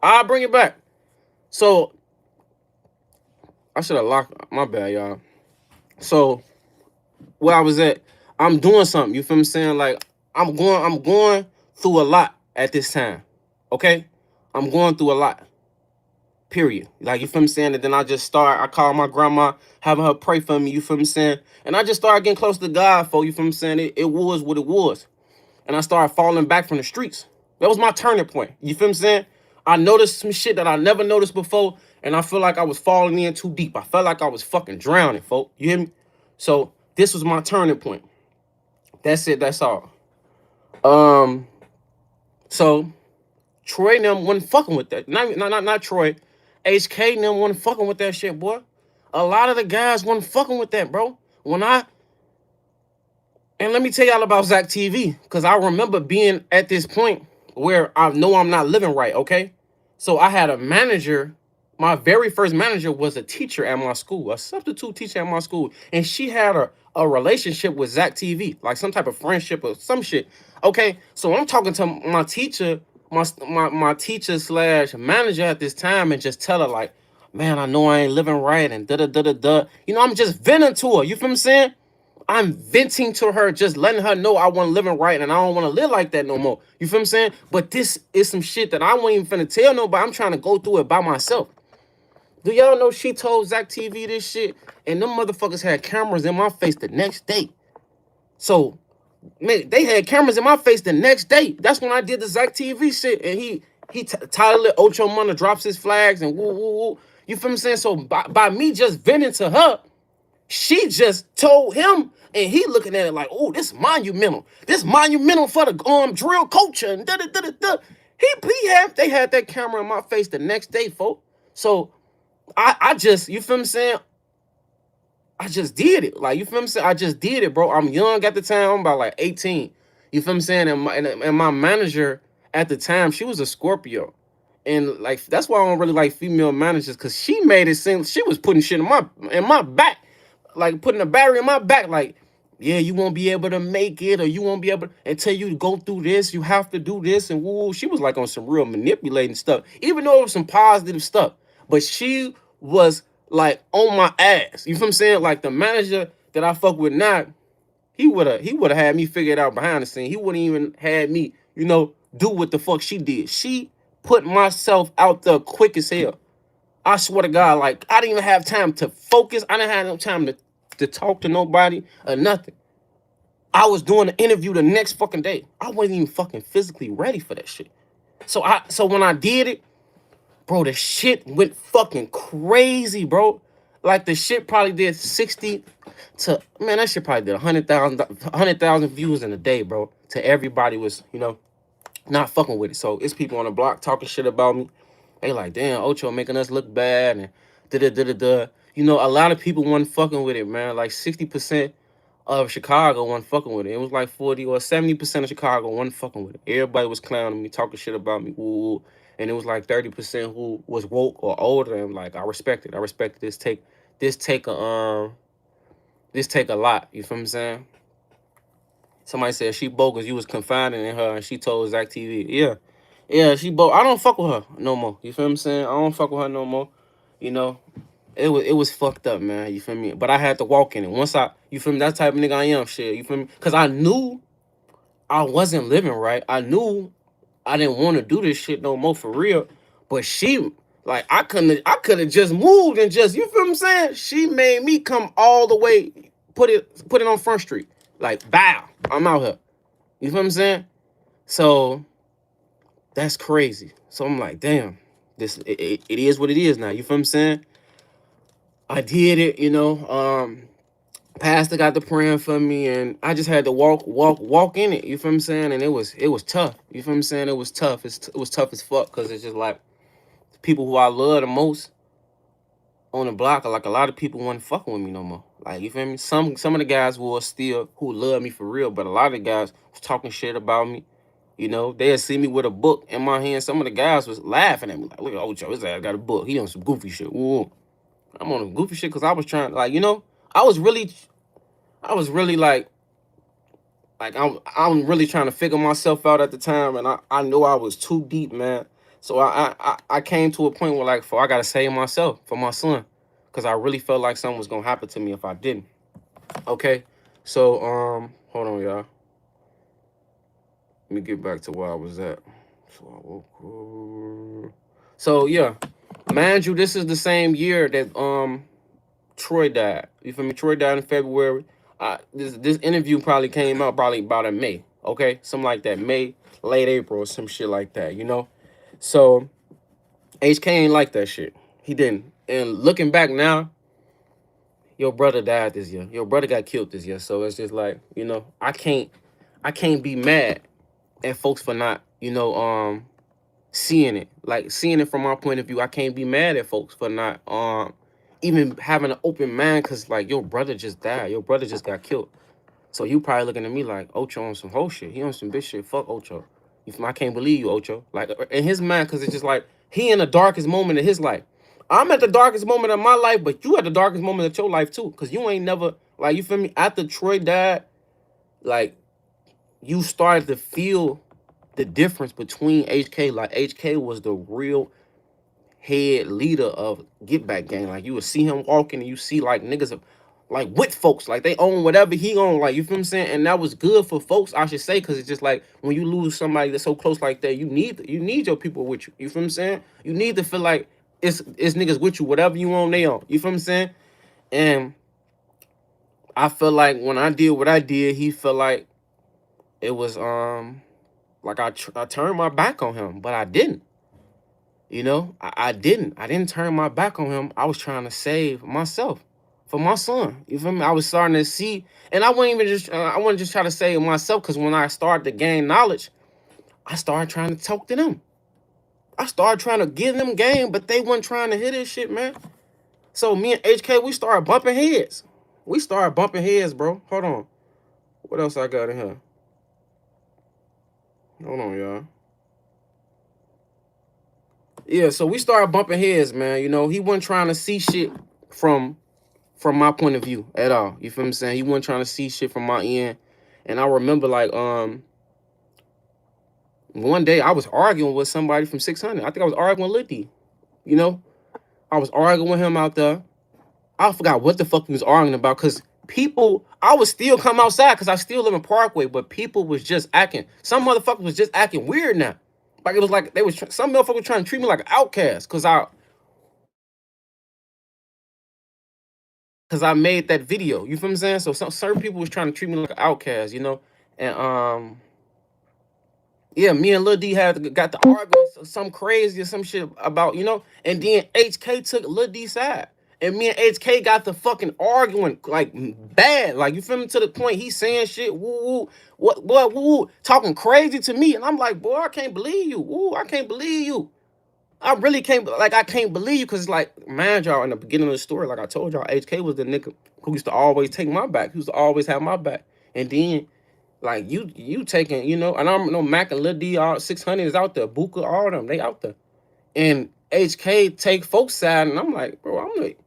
Speaker 1: I'll bring it back. So I should have locked. My bad, y'all. So where I was at, I'm doing something. You feel me saying? Like I'm going through a lot at this time. Okay, I'm going through a lot. Period. Like, you feel me saying? And then I call my grandma, having her pray for me, you feel me saying? And I just started getting close to God, for you feel me saying? It was what it was. And I started falling back from the streets. That was my turning point. You feel me saying? I noticed some shit that I never noticed before, and I feel like I was falling in too deep. I felt like I was fucking drowning, folk. You hear me? So this was my turning point. That's it. That's all. Um, so Troy and them wasn't fucking with that. Not Troy. HK and them wasn't fucking with that shit, boy. A lot of the guys wasn't fucking with that, bro. And let me tell y'all about Zach TV, because I remember being at this point where I know I'm not living right, okay? So I had a manager. My very first manager was a teacher at my school, a substitute teacher at my school. And she had a relationship with Zach TV, like some type of friendship or some shit. Okay, so I'm talking to my teacher, my teacher slash manager at this time, and just tell her, like, man, I know I ain't living right, and da da da da da. You know, I'm just venting to her. You feel me saying? I'm venting to her, just letting her know I wasn't living right and I don't want to live like that no more. You feel what I'm saying? But this is some shit that I wasn't even finna tell nobody. I'm trying to go through it by myself. Do y'all know she told Zach TV this shit? And them motherfuckers had cameras in my face the next day. So, man, they had cameras in my face the next day. That's when I did the Zach TV shit. And he titled it Ocho Money drops his flags and woo woo woo. You feel what I'm saying? So by me just venting to her, she just told him, and he looking at it like, oh, this monumental. This monumental for the drill culture and da da da da da. They had that camera in my face the next day, folks. So I just, you feel me saying? I just did it. Like, you feel me saying? I just did it, bro. I'm young at the time. I'm about like 18. You feel me saying? And my manager at the time, she was a Scorpio. And like that's why I don't really like female managers, because she made it seem she was putting shit in my back, like putting a battery in my back, like, yeah, you won't be able to make it, or you won't be able to, until you go through this, you have to do this, and woo. She was like on some real manipulating stuff, even though it was some positive stuff. But she was like on my ass. You feel what I'm saying? Like the manager that I fuck with now, he would have had me figured out behind the scene. He wouldn't even had me, do what the fuck she did. She put myself out there quick as hell. I swear to God, like, I didn't even have time to focus. I didn't have no time to talk to nobody or nothing. I was doing the interview the next fucking day. I wasn't even fucking physically ready for that shit. So when I did it, bro, the shit went fucking crazy, bro. Like, the shit probably did 60 to, man, that shit probably did 100,000 views in a day, bro. To everybody was, not fucking with it. So it's people on the block talking shit about me. They like, damn, Ocho making us look bad and da-da-da-da-da. A lot of people wasn't fucking with it, man. Like 60% of Chicago wasn't fucking with it. It was like 40 or 70% of Chicago wasn't fucking with it. Everybody was clowning me, talking shit about me. Ooh. And it was like 30% who was woke or older. And like, I respect it. I respect this take a lot. You feel what I'm saying? Somebody said she bogus. You was confiding in her, and she told Zach TV. Yeah, she bogus. I don't fuck with her no more. You feel what I'm saying? I don't fuck with her no more. It was fucked up, man. You feel me? But I had to walk in it. You feel me? That type of nigga I am, shit. You feel me? Because I knew I wasn't living right. I knew I didn't want to do this shit no more for real. But she, like, I could have just moved and just, you feel what I'm saying? She made me come all the way, put it on Front Street. Like, bow, I'm out here. You feel what I'm saying? So that's crazy. So I'm like, damn, it is what it is now. You feel what I'm saying? I did it, Pastor got the praying for me, and I just had to walk in it. You feel what I'm saying? And it was tough. You feel what I'm saying? It was tough. It was tough as fuck, because it's just like the people who I love the most on the block are like, a lot of people wasn't fucking with me no more. Like, you feel me? Some of the guys who love me for real, but a lot of the guys was talking shit about me. They'd see me with a book in my hand. Some of the guys was laughing at me like, look at Ocho, his ass got a book. He on some goofy shit. Ooh. I'm on some goofy shit because I was trying, like, I was really like I'm really trying to figure myself out at the time, and I knew I was too deep, man. So I came to a point where, like, I gotta save myself for my son, because I really felt like something was gonna happen to me if I didn't. Okay, so hold on, y'all. Let me get back to where I was at. So yeah, mind you, this is the same year that Troy died. You feel me? Troy died in February. This interview probably came out about in May. Okay, something like that, May, late April, or some shit like that. So HK ain't like that shit. He didn't. And looking back now, your brother died this year. Your brother got killed this year. So it's just like, I can't be mad at folks for not, seeing it. Like seeing it from my point of view, I can't be mad at folks for not even having an open mind, because like your brother just died. Your brother just got killed. So you probably looking at me like Ocho on some whole shit. He on some bitch shit. Fuck Ocho. I can't believe you, Ocho. Like in his mind, because it's just like he in the darkest moment of his life. I'm at the darkest moment of my life, but you at the darkest moment of your life too. Cause you ain't never, like, you feel me? After Troy died, like, you started to feel the difference between HK. Like HK was the real head leader of Get Back Gang. Like you would see him walking and you see like niggas like with folks, like they own whatever he own, like, you feel what I'm saying? And that was good for folks, I should say, because it's just like when you lose somebody that's so close like that, you need your people with you. You feel what I'm saying? You need to feel like it's niggas with you, whatever you own, they own. You feel what I'm saying? And I feel like when I did what I did, he felt like it was like I turned my back on him, but I didn't. I didn't. I didn't turn my back on him. I was trying to save myself for my son. You feel me? I was starting to see, and I wasn't even just. I wasn't just trying to save myself, because when I started to gain knowledge, I started trying to talk to them. I started trying to give them game, but they wasn't trying to hear this shit, man. So me and HK, we started bumping heads. We started bumping heads, bro. Hold on. What else I got in here? Hold on, y'all. Yeah, so we started bumping heads, man. He wasn't trying to see shit from from my point of view at all. You feel what I'm saying? He wasn't trying to see shit from my end. And I remember like one day I was arguing with somebody from 600. I think I was arguing with Liddy. You know, I was arguing with him out there. I forgot what the fuck he was arguing about, because people, I would still come outside because I still live in Parkway, but people was just acting. Some motherfuckers was just acting weird now. Like it was like some motherfuckers trying to treat me like an outcast because I made that video. You feel what I'm saying? So some certain people was trying to treat me like an outcast. And yeah, me and Lil D got to arguing some crazy or some shit about. And then HK took Lil D's side. And me and HK got to fucking arguing like bad. Like, you feel me? To the point he saying shit, woo woo, what woo woo, talking crazy to me. And I'm like, boy, I can't believe you. Woo, I can't believe you. I really can't, like, I can't believe you, because, like, mind y'all, in the beginning of the story, like I told y'all, HK was the nigga who used to always take my back. He used to always have my back. And then, like, you taking, and I know Mac and Lil D, all 600 is out there. Buka, all them, they out there. And HK take folks side, and I'm like, bro, I'm like,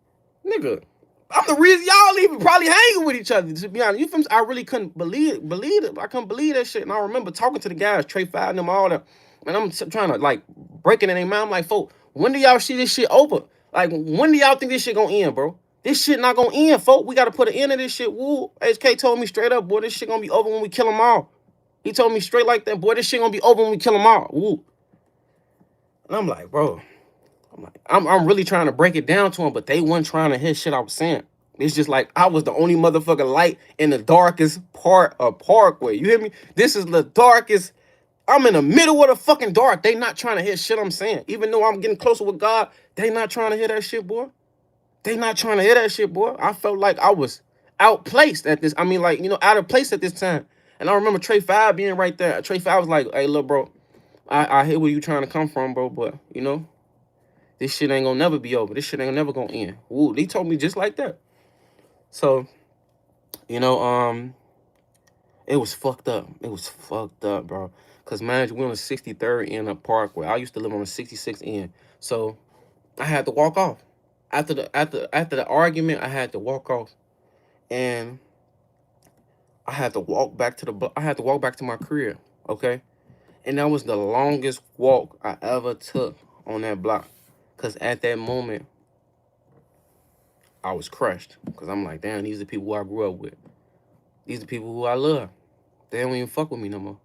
Speaker 1: nigga, I'm the reason y'all even probably hanging with each other, to be honest. You feel me? I really couldn't believe it. I couldn't believe that shit. And I remember talking to the guys, Trey Five and them, all them. And I'm trying to, like, break it in their mind. I'm like, folk, when do y'all see this shit over? Like, when do y'all think this shit gonna end, bro? This shit not gonna end, folk. We gotta put an end to this shit. Woo. HK told me straight up, boy, this shit gonna be over when we kill them all. He told me straight like that, boy, this shit gonna be over when we kill them all. Woo. And I'm like, bro, I'm really trying to break it down to him, but they weren't trying to hear shit I was saying. It's just like I was the only motherfucking light in the darkest part of Parkway. You hear me? This is the darkest. I'm in the middle of the fucking dark. They not trying to hear shit I'm saying. Even though I'm getting closer with God, they not trying to hear that shit, boy. They not trying to hear that shit, boy. I felt like I was outplaced at this. I mean, like, out of place at this time. And I remember Trey Five being right there. Trey Five was like, hey, look, bro, I hear where you trying to come from, bro, but, this shit ain't gonna never be over. This shit ain't never gonna end. Ooh, they told me just like that. So, you know, it was fucked up. It was fucked up, bro. Cause man, we on the 63rd end of Parkway. I used to live on the 66th end. So I had to walk off. After the argument, I had to walk off. And I had to walk back to my crib. Okay. And that was the longest walk I ever took on that block. Cause at that moment, I was crushed, because I'm like, damn, these are the people who I grew up with. These are the people who I love. They don't even fuck with me no more.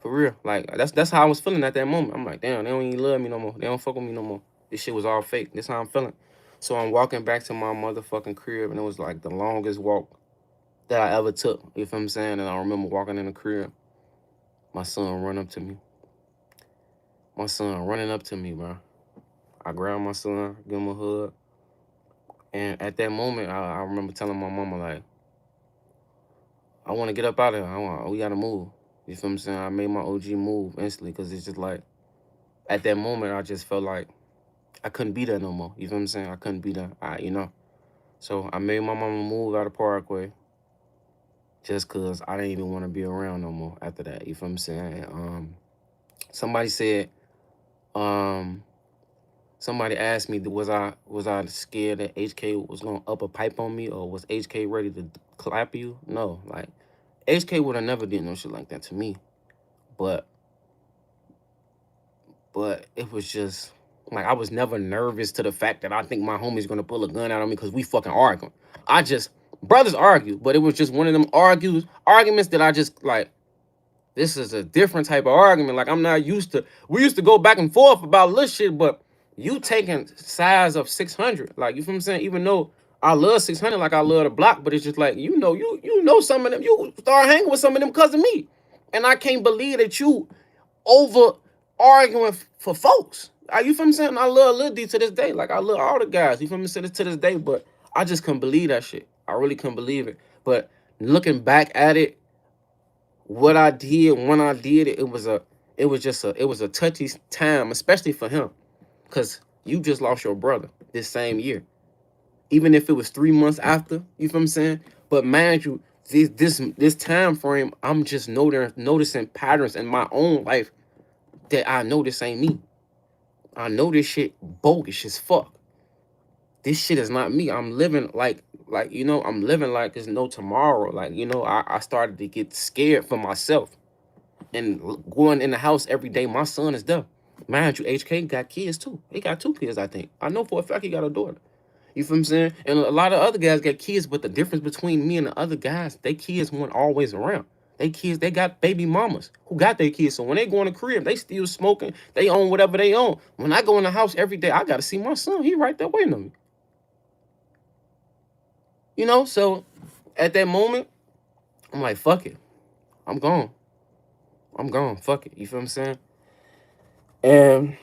Speaker 1: For real. Like, that's how I was feeling at that moment. I'm like, damn, they don't even love me no more. They don't fuck with me no more. This shit was all fake. This how I'm feeling. So I'm walking back to my motherfucking crib, and it was like the longest walk that I ever took. You feel what I'm saying? And I remember walking in the crib. My son run up to me. My son running up to me, bro. I grab my son, give him a hug. And at that moment, I remember telling my mama, like, I want to get up out of here. We got to move. You feel what I'm saying? I made my OG move instantly because it's just like, at that moment, I just felt like I couldn't be there no more. You feel what I'm saying? I couldn't be there, you know? So I made my mama move out of Parkway just because I didn't even want to be around no more after that. You feel what I'm saying? Somebody said, um, somebody asked me, was I scared that HK was gonna up a pipe on me, or was HK ready to clap you? No, like HK would have never did no shit like that to me. But it was just like I was never nervous to the fact that I think my homie's gonna pull a gun out on me because we fucking arguing. I just brothers argue, but it was just one of them arguments that I just like. This is a different type of argument. Like I'm not used to. We used to go back and forth about little shit, but you taking size of 600. Like you feel what I'm saying? Even though I love 600, like I love the block, but it's just like you know some of them. You start hanging with some of them because of me, and I can't believe that you over arguing for folks. You feel what I'm saying? I love Lil D to this day. Like I love all the guys. You feel me? To this day, but I just couldn't believe that shit. I really couldn't believe it. But looking back at it, what I did when I did it, it was a touchy time, especially for him, cause you just lost your brother this same year. Even if it was 3 months after, you feel what I'm saying? But mind you, this time frame, I'm just noticing patterns in my own life that I know this ain't me. I know this shit bogus as fuck. This shit is not me. I'm living like I'm living like there's no tomorrow. Like, I started to get scared for myself. And going in the house every day, my son is there. Mind you, HK got kids too. He got 2 kids, I think. I know for a fact he got a daughter. You feel what I'm saying? And a lot of other guys got kids, but the difference between me and the other guys, they kids weren't always around. They kids, they got baby mamas who got their kids. So when they go in the crib, they still smoking. They own whatever they own. When I go in the house every day, I got to see my son. He right there waiting on me. So at that moment, I'm like, fuck it. I'm gone. I'm gone. Fuck it. You feel what I'm saying? And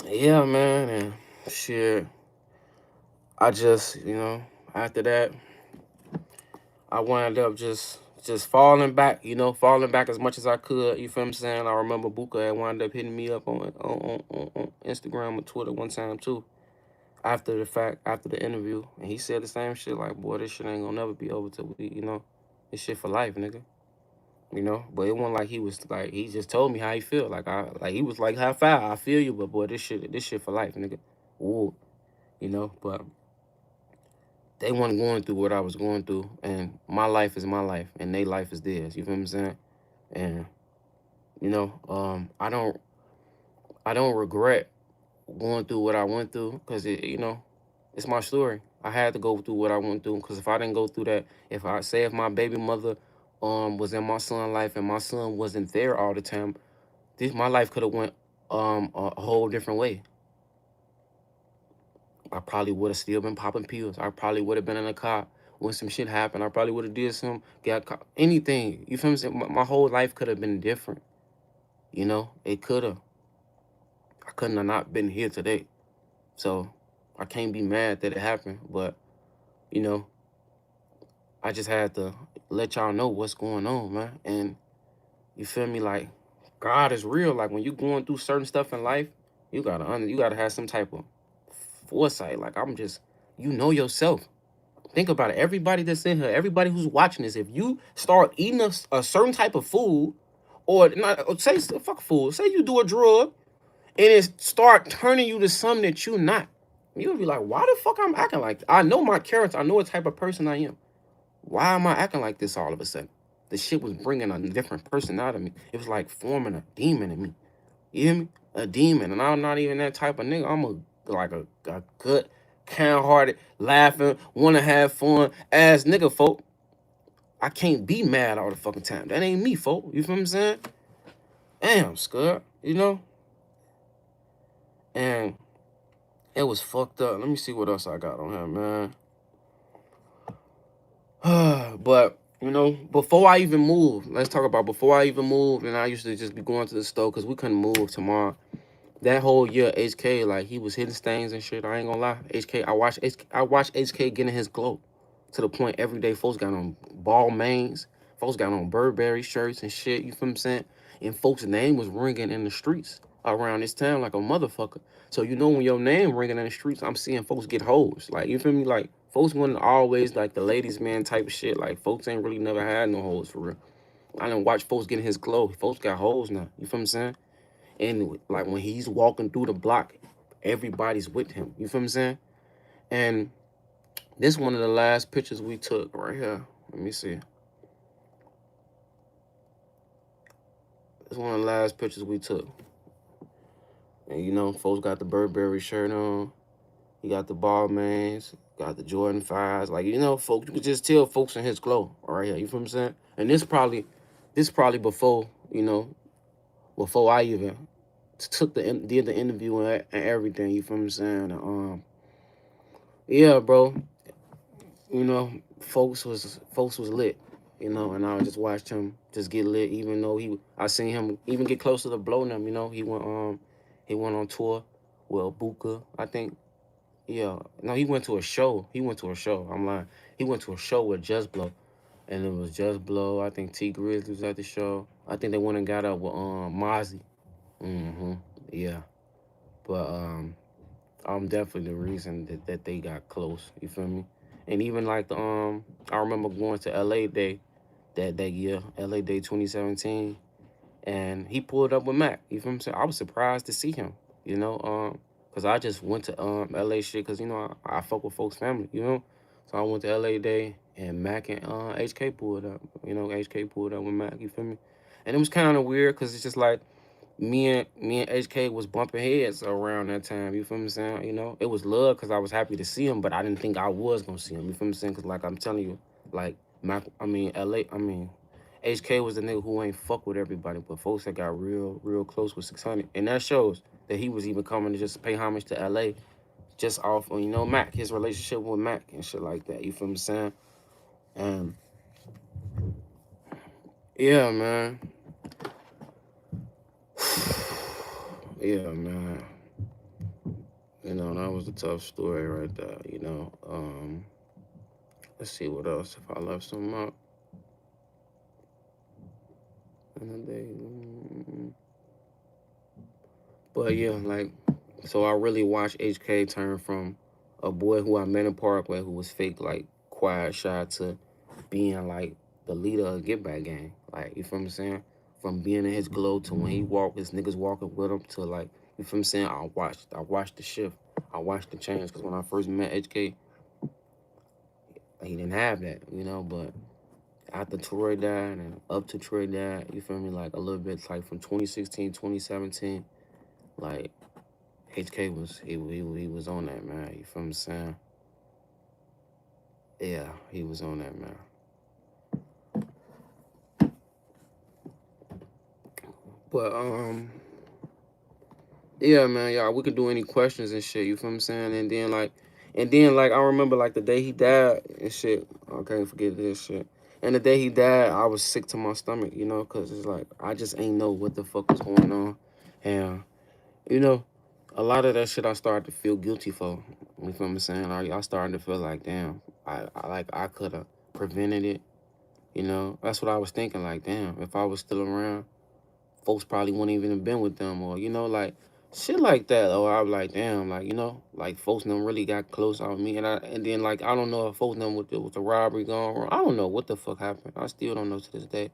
Speaker 1: yeah, man. And shit. I just, after that, I wound up just falling back, falling back as much as I could. You feel what I'm saying? I remember Buka had wound up hitting me up on Instagram or Twitter one time too. After the interview, and he said the same shit. Like, boy, this shit ain't gonna never be over till we. This shit for life, nigga. But it wasn't like he was like he just told me how he feel. Like he was like high five. I feel you, but boy, this shit for life, nigga. Ooh, but they weren't going through what I was going through, and my life is my life, and their life is theirs. You feel what I'm saying? And I don't regret going through what I went through because it's my story. I had to go through what I went through because if I didn't go through that, if my baby mother was in my son's life and my son wasn't there all the time, my life could have went a whole different way. I probably would have still been popping pills. I probably would have been in a car when some shit happened. I probably would have did got caught, anything. You feel me? My whole life could have been different. It could have. I couldn't have not been here today. So I can't be mad that it happened. But, I just had to let y'all know what's going on, man. And you feel me? Like, God is real. Like, when you going through certain stuff in life, you gotta have some type of foresight. Like, you know yourself. Think about it. Everybody that's in here, everybody who's watching this, if you start eating a certain type of food, or not, or say fuck food, say you do a drug, and it start turning you to something that you're not, you'll be like, why the fuck I'm acting like that? I know my character. I know what type of person I am. Why am I acting like this all of a sudden? The shit was bringing a different person out of me. It was like forming a demon in me. You hear me? A demon. And I'm not even that type of nigga. I'm a good, kind-hearted, laughing, want to have fun ass nigga, folk. I can't be mad all the fucking time. That ain't me, folk. You feel what I'm saying? Damn, Scud. And it was fucked up. Let me see what else I got on here, man. But, before I even moved, let's talk about before I even moved, and I used to just be going to the store because we couldn't move tomorrow. that whole year, HK, like, he was hitting stains and shit. I ain't gonna lie. I watched HK getting his glow to the point every day folks got on ball mains, folks got on Burberry shirts and shit, you feel what I'm saying? And folks' name was ringing in the streets around this town like a motherfucker. So you know when your name ringing in the streets, I'm seeing folks get hoes. Like, you feel me? Like, folks wasn't always like the ladies man type of shit. Like, folks ain't really never had no hoes for real. I didn't watch folks getting his glow. Folks got hoes now. You feel what I'm saying? And like when he's walking through the block, everybody's with him. You feel what I'm saying? And this one of the last pictures we took right here. Let me see. This one of the last pictures we took. And you know, folks got the Burberry shirt on. He got the Balmains, got the Jordan 5s. Like, you know, folks, you could just tell folks in his glow right here. You feel what I'm saying? And this probably before, you know, before I even did the interview and everything. You feel what I'm saying? Yeah, bro. You know, folks was lit. You know, and I just watched him just get lit. Even though I seen him even get closer to blowing them. You know, he went on tour with Buka, I think. Yeah, no, he went to a show. He went to a show. I'm lying. He went to a show with Just Blow, and it was Just Blow. I think T Grizzly was at the show. I think they went and got up with Mozzie. Mm-hmm. Yeah, but I'm definitely the reason that they got close. You feel me? And even like I remember going to LA Day that year, LA Day 2017, and he pulled up with Mac. You feel what I'm saying? I was surprised to see him. You know, cause I just went to LA shit, cause you know I fuck with folks' family. You know, so I went to LA Day and Mac and HK pulled up. You know, HK pulled up with Mac. You feel me? And it was kind of weird, cause it's just like me and HK was bumping heads around that time. You feel what I'm saying? You know, it was love because I was happy to see him, but I didn't think I was gonna see him. You feel what I'm saying? Because like I'm telling you, like LA, HK was the nigga who ain't fuck with everybody, but folks that got real close with 600, and that shows that he was even coming to just pay homage to LA, just off on, you know, Mac, his relationship with Mac and shit like that. You feel what I'm saying? And yeah, man. Yeah, man. You know, that was a tough story right there, you know. Let's see what else. If I left some up. But yeah, like, so I really watched HK turn from a boy who I met in Parkway who was fake, like, quiet, shy, to being, like, the leader of Get Back Gang. Like, you feel what I'm saying? From being in his glow to when he walked, his niggas walking with him to, like, you feel what I'm saying? I watched the shift. I watched the change. Because when I first met HK, he didn't have that, you know, but after Troy died and up to Troy died, you feel me? Like a little bit, like from 2016, 2017, like HK he was on that, man. You feel me saying? Yeah, he was on that, man. But yeah, man, y'all, we could do any questions and shit. You feel me saying? And then like I remember like the day he died and shit. I can't forget this shit. And the day he died, I was sick to my stomach, you know, cause it's like I just ain't know what the fuck was going on, and you know, a lot of that shit I started to feel guilty for. You feel me saying? Like I started to feel like, damn, I could have prevented it. You know, that's what I was thinking. Like, damn, if I was still around, folks probably wouldn't even have been with them, or you know, like shit like that. Or I was like, damn, like you know, like folks them really got close on me, and then like I don't know if folks them with the robbery going wrong. I don't know what the fuck happened. I still don't know to this day.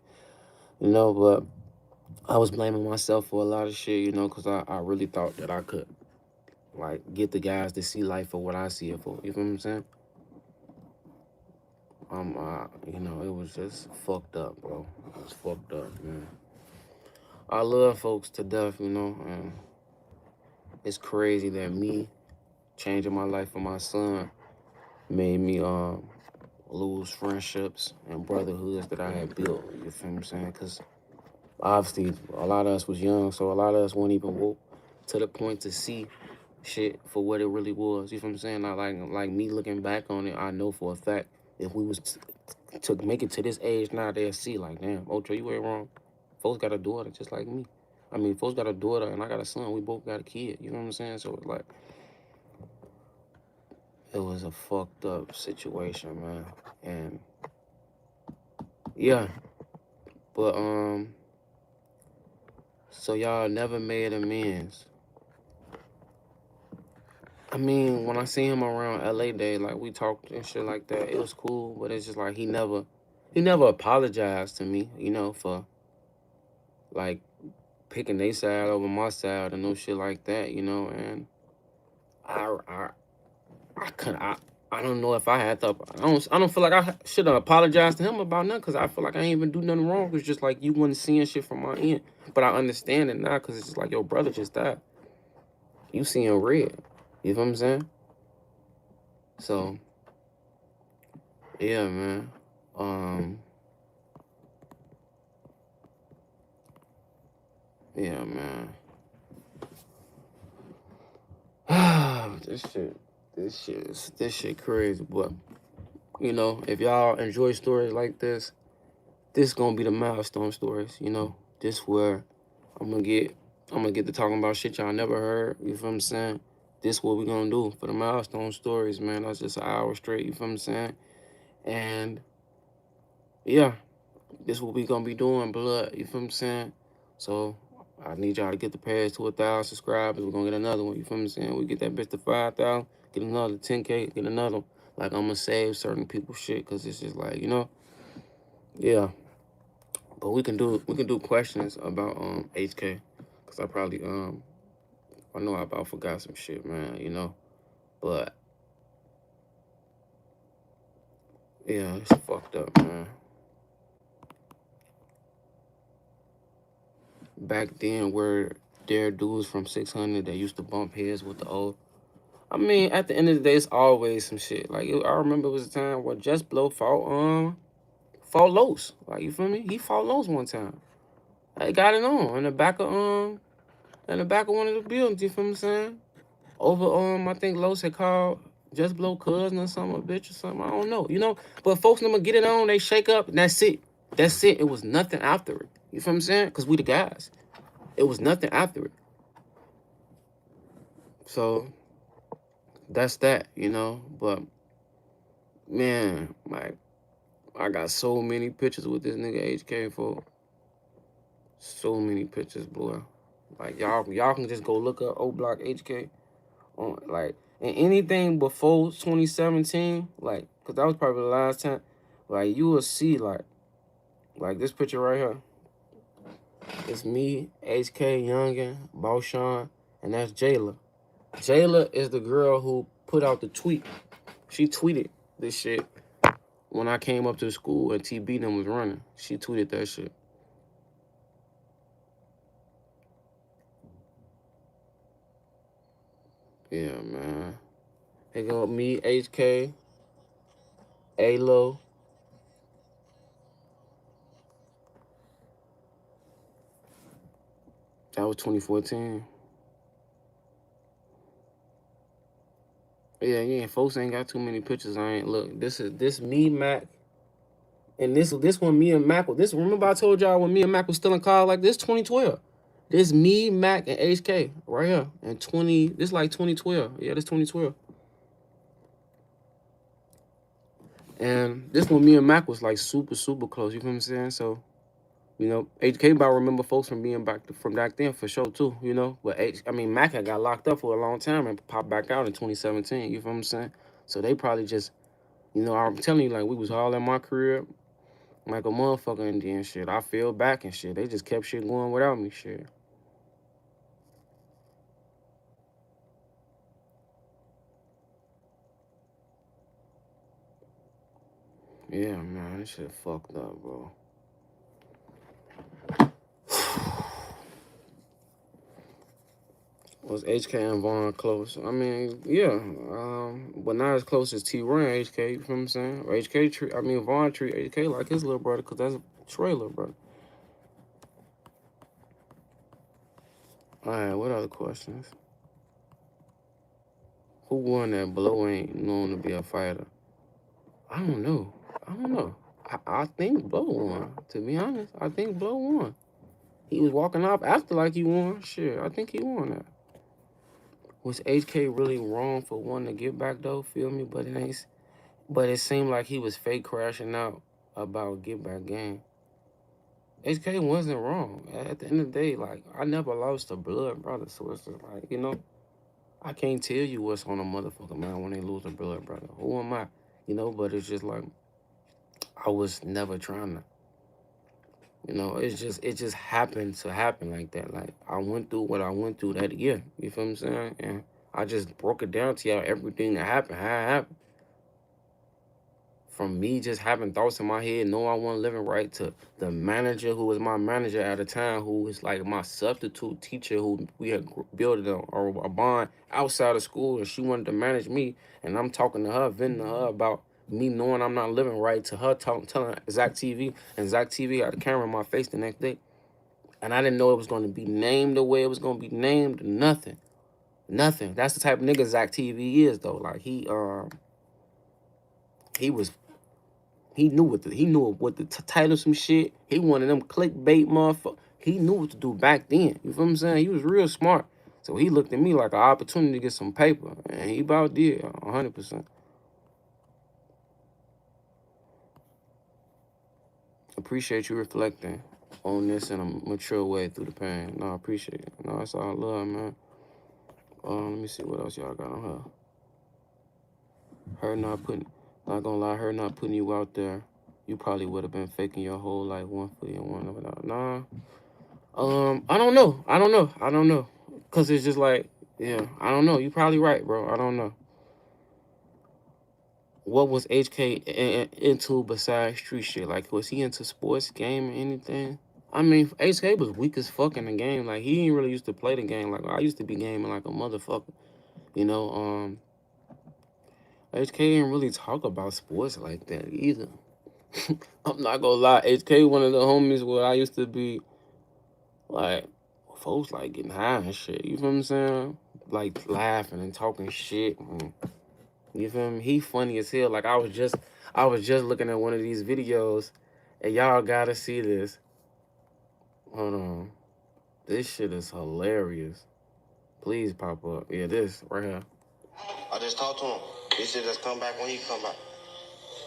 Speaker 1: You know, but I was blaming myself for a lot of shit. You know, because I really thought that I could like get the guys to see life for what I see it for. You feel what I'm saying? You know, it was just fucked up, bro. It was fucked up, man. I love folks to death, you know, and it's crazy that me changing my life for my son made me lose friendships and brotherhoods that I had built. You feel what I'm saying? Because obviously a lot of us was young, so a lot of us weren't even woke to the point to see shit for what it really was. You feel what I'm saying? Not like me looking back on it, I know for a fact if we was to make it to this age now, they'll see like, damn, Ocho, you ain't wrong. Folks got a daughter just like me. I mean, folks got a daughter and I got a son. We both got a kid. You know what I'm saying? So it's like, it was a fucked up situation, man. And yeah, but so y'all never made amends. I mean, when I see him around LA Day, like we talked and shit like that, it was cool. But it's just like he never apologized to me, you know, for like picking their side over my side and no shit like that, you know. And I I I couldn't. I don't know if I had to. I don't feel like I should have apologized to him about nothing because I feel like I ain't even do nothing wrong. It's just like you wasn't seeing shit from my end. But I understand it now because it's just like your brother just died. You seeing red. You know what I'm saying? So yeah, man. Um, yeah, man. This shit crazy. But you know, if y'all enjoy stories like this gonna be the milestone stories. You know, this where I'm gonna get I'm gonna get to talking about shit y'all never heard. You feel what I'm saying? This what we gonna do for the milestone stories, man. That's just an hour straight. You feel what I'm saying? And yeah, this what we gonna be doing, blood. You feel what I'm saying? So I need y'all to get the page to 1,000 subscribers. We're gonna get another one. You feel what I'm saying? We get that bitch to 5,000, get another 10K, get another one. Like I'm gonna save certain people's shit because it's just like, you know, yeah. But we can do questions about HK because I probably I know I about forgot some shit, man. You know, but yeah, it's fucked up, man. Back then, where there dudes from 600 that used to bump heads with the old. I mean, at the end of the day, it's always some shit. Like I remember it was a time where Just Blow fought Los. Like you feel me? He fought Los one time. I got it on in the back of one of the buildings. You feel me saying? Over I think Los had called Just Blow cousin or something, a bitch or something. I don't know. You know, but folks never get it on. They shake up and that's it. That's it. It was nothing after it. You feel what I'm saying? Cause we the guys. It was nothing after it. So that's that. You know, but man, like I got so many pictures with this nigga HK for so many pictures, boy. Like y'all can just go look up Oblock HK on like and anything before 2017, like cause that was probably the last time. Like you will see like this picture right here. It's me, HK, Youngin, Boshan, and that's Jayla. Jayla is the girl who put out the tweet. She tweeted this shit when I came up to the school and TB them was running. She tweeted that shit. Yeah, man. They go me, HK, Alo. That was 2014. Yeah. Folks ain't got too many pictures. I ain't look. This me, Mac, and this one me and Mac. This remember I told y'all when me and Mac was still in college like this 2012. This me, Mac, and HK right here. And 20. This like 2012. Yeah, this 2012. And this one me and Mac was like super close. You feel what I'm saying? So you know, HK about remember folks from being from back then for sure too, you know. But I mean, Mac had got locked up for a long time and popped back out in 2017. You feel what I'm saying? So they probably just, you know, I'm telling you, like we was all in my career, like a motherfucker, and then shit, I fell back and shit. They just kept shit going without me, shit. Yeah, man, this shit fucked up, bro. Was HK and Vaughn close? I mean, yeah, but not as close as T-Ray and HK. You feel what I'm saying? HK treat, I mean, Vaughn treat HK like his little brother, cause that's Trey little brother. All right, what other questions? Who won that Blow ain't known to be a fighter? I don't know. I don't know. I think Blow won. To be honest, I think Blow won. He was walking off after like he won. Shit, I think he won that. Was HK really wrong for wanting to get back though? Feel me? But it ain't. But it seemed like he was fake crashing out about get back game. HK wasn't wrong. At the end of the day, like I never lost a blood brother, so it's just like I can't tell you what's on a motherfucker man when they lose a blood brother. Who am I? But it's just like I was never trying to. It just happened to happen like that. Like I went through what I went through that year. You feel what I'm saying? And I just broke it down to y'all everything that happened, how it happened. From me just having thoughts in my head, know I wasn't living right, to the manager who was my manager at the time, who was like my substitute teacher, who we had built a bond outside of school, and she wanted to manage me, and I'm talking to her, venting to her about me knowing I'm not living right, to her telling Zach TV, and Zach TV had the camera in my face the next day, and I didn't know it was going to be named the way it was going to be named. Nothing. That's the type of nigga Zach TV is though. Like he was. He knew what the title some shit. He wanted them clickbait motherfucker. He knew what to do back then. You feel what I'm saying? He was real smart. So he looked at me like an opportunity to get some paper. And he about did, 100%. Appreciate you reflecting on this in a mature way through the pain. No, I appreciate it. No, that's all love, man. Let me see what else y'all got on her. Not gonna lie, her not putting you out there, you probably would have been faking your whole life, one for you and one of it out. Nah. I don't know. Cause it's just like, yeah, I don't know. You probably right, bro. I don't know. What was HK into besides street shit? Like, was he into sports, game, or anything? I mean, HK was weak as fuck in the game. Like, he ain't really used to play the game. Like, I used to be gaming like a motherfucker. You know, HK didn't really talk about sports like that either. I'm not gonna lie. HK one of the homies where I used to be like, folks like getting high and shit. You feel what I'm saying? Like laughing and talking shit. You feel me? He funny as hell. Like I was just looking at one of these videos, and y'all gotta see this. Hold on. This shit is hilarious. Please pop up. Yeah, this right here. I just talked to him. He said just come back when he come back.